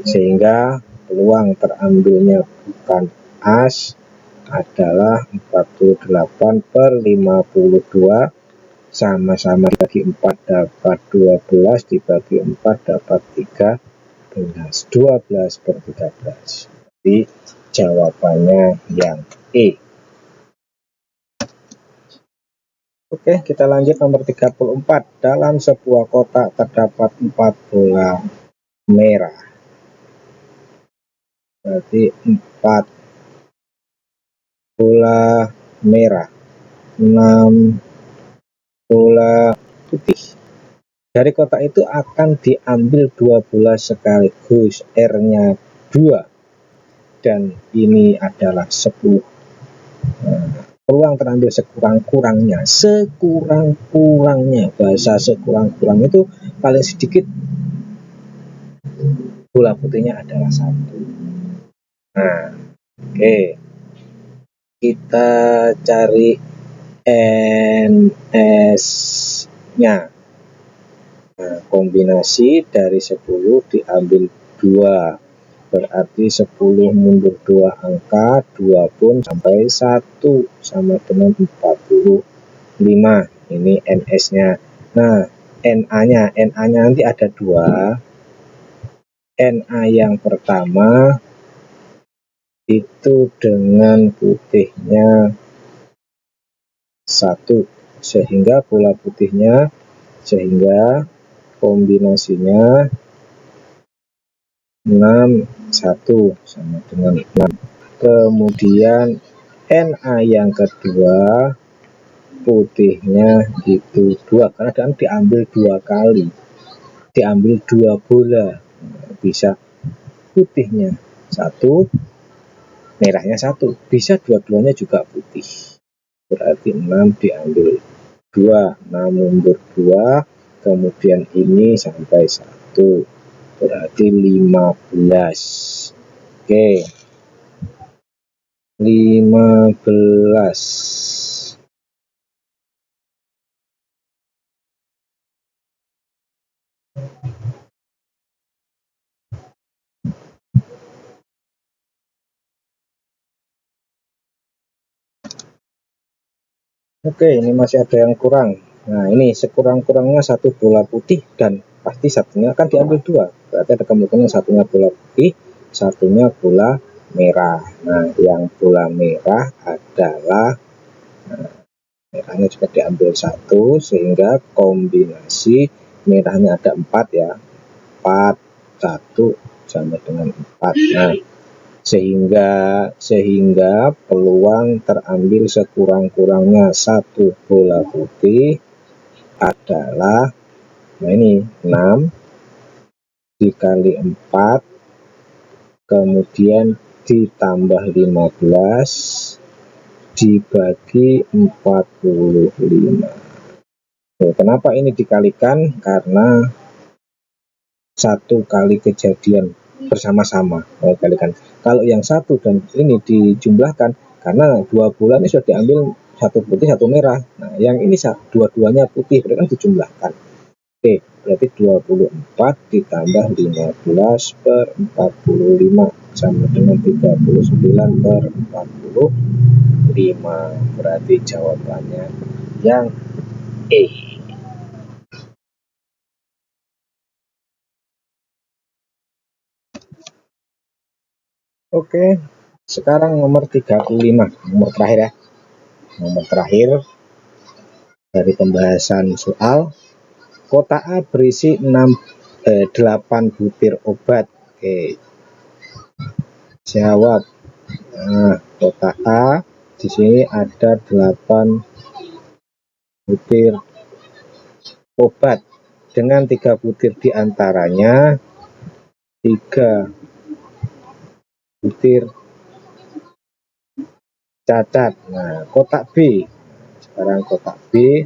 Sehingga peluang terambilnya bukan as adalah 48/52, sama-sama dibagi 4 dapat 12, dibagi 4 dapat 13, 12/13. Jadi jawabannya yang E. Oke, kita lanjut nomor 34. Dalam sebuah kotak terdapat 4 bola merah. Berarti 4 bola merah, 6 bola putih. Dari kotak itu akan diambil 2 bola sekaligus, R-nya 2, dan ini adalah 10. Peluang terambil sekurang-kurangnya, bahasa sekurang-kurang itu paling sedikit bola putihnya adalah 1. Nah, oke, kita cari NS-nya. Nah, kombinasi dari 10 diambil 2, berarti 10 mundur 2 angka, 2 pun sampai 1, sama dengan 45. Ini NS-nya. Nah, NA-nya nanti ada 2. NA yang pertama itu dengan putihnya 1, sehingga bola putihnya, sehingga kombinasinya 6, 1 sama dengan 6. Kemudian NA yang kedua putihnya itu 2, karena kan diambil 2 kali, diambil 2 bola, bisa putihnya 1, merahnya 1, bisa dua-duanya juga putih. Berarti 6 diambil 2, 6 mundur 2, kemudian ini sampai 1, berarti 15. Oke, 15. Oke, ini masih ada yang kurang. Nah, ini sekurang-kurangnya 1 bola putih, dan pasti satunya akan diambil 2. Berarti ada kemungkinan satunya bola putih, satunya bola merah. Nah, yang bola merah adalah merahnya juga diambil 1 sehingga kombinasi merahnya ada 4 ya, 4 1 sama dengan 4. Nah, sehingga peluang terambil sekurang-kurangnya 1 bola putih adalah, nah ini 6 dikali 4 kemudian ditambah 15 dibagi 45. Kenapa ini dikalikan? Karena 1 kali kejadian bersama-sama kalikan. Kalau yang 1 dan ini dijumlahkan, karena 2 bola ini sudah diambil, 1 putih 1 merah. Nah, yang ini dua-duanya putih, berarti kan dijumlahkan. Oke, berarti 24 ditambah 15 per 45 sama dengan 39 per 45. Berarti jawabannya yang E. Oke, sekarang nomor 35, nomor terakhir ya. Nomor terakhir dari pembahasan soal. Kotak A berisi 8 butir obat. Oke. Jawab. Nah, kotak A di sini ada 8 butir obat dengan 3 butir diantaranya 3 butir cacat. Nah, kotak B. Sekarang kotak B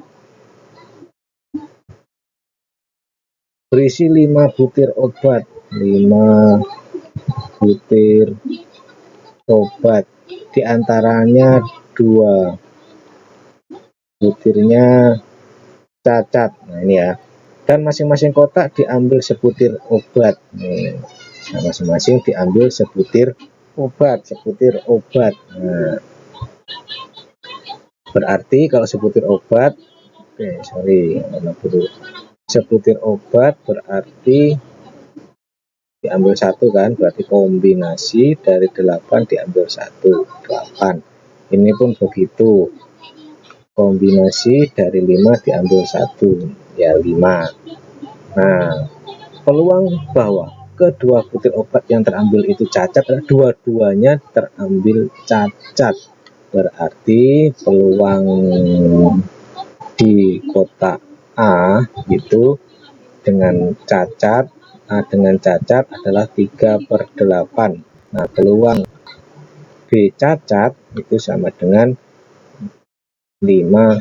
berisi 5 butir obat. 5 butir obat. Diantaranya 2 butirnya cacat. Nah, ini ya. Dan masing-masing kotak diambil sebutir obat. Nih, masing-masing diambil sebutir obat. Nah, berarti kalau sebutir obat, sebutir obat berarti diambil 1 kan, berarti kombinasi dari 8 diambil 1, 8. Ini pun begitu, kombinasi dari 5 diambil 1, ya 5. Nah, peluang bahwa kedua butir obat yang terambil itu cacat adalah dua-duanya terambil cacat. Berarti peluang di kotak A itu dengan cacat adalah 3/8. Nah, peluang B cacat itu sama dengan 2/5.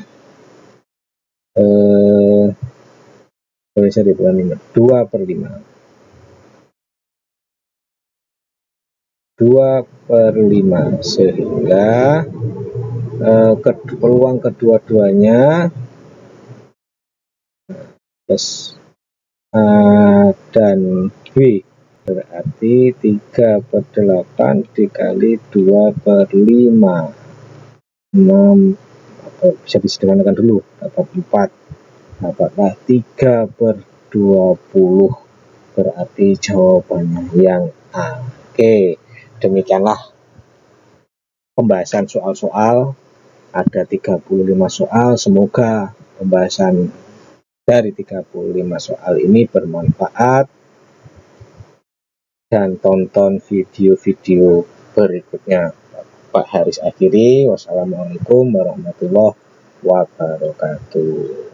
2/5 sehingga peluang kedua-duanya plus A dan B berarti 3/8 dikali 2/5, 6, bisa disederhanakan dulu, dapat 4, dapatlah 3/20, berarti jawabannya yang A. Oke, demikianlah pembahasan soal-soal, ada 35 soal. Semoga pembahasan dari 35 soal ini bermanfaat, dan tonton video-video berikutnya. Pak Haris akhiri, wassalamualaikum warahmatullahi wabarakatuh.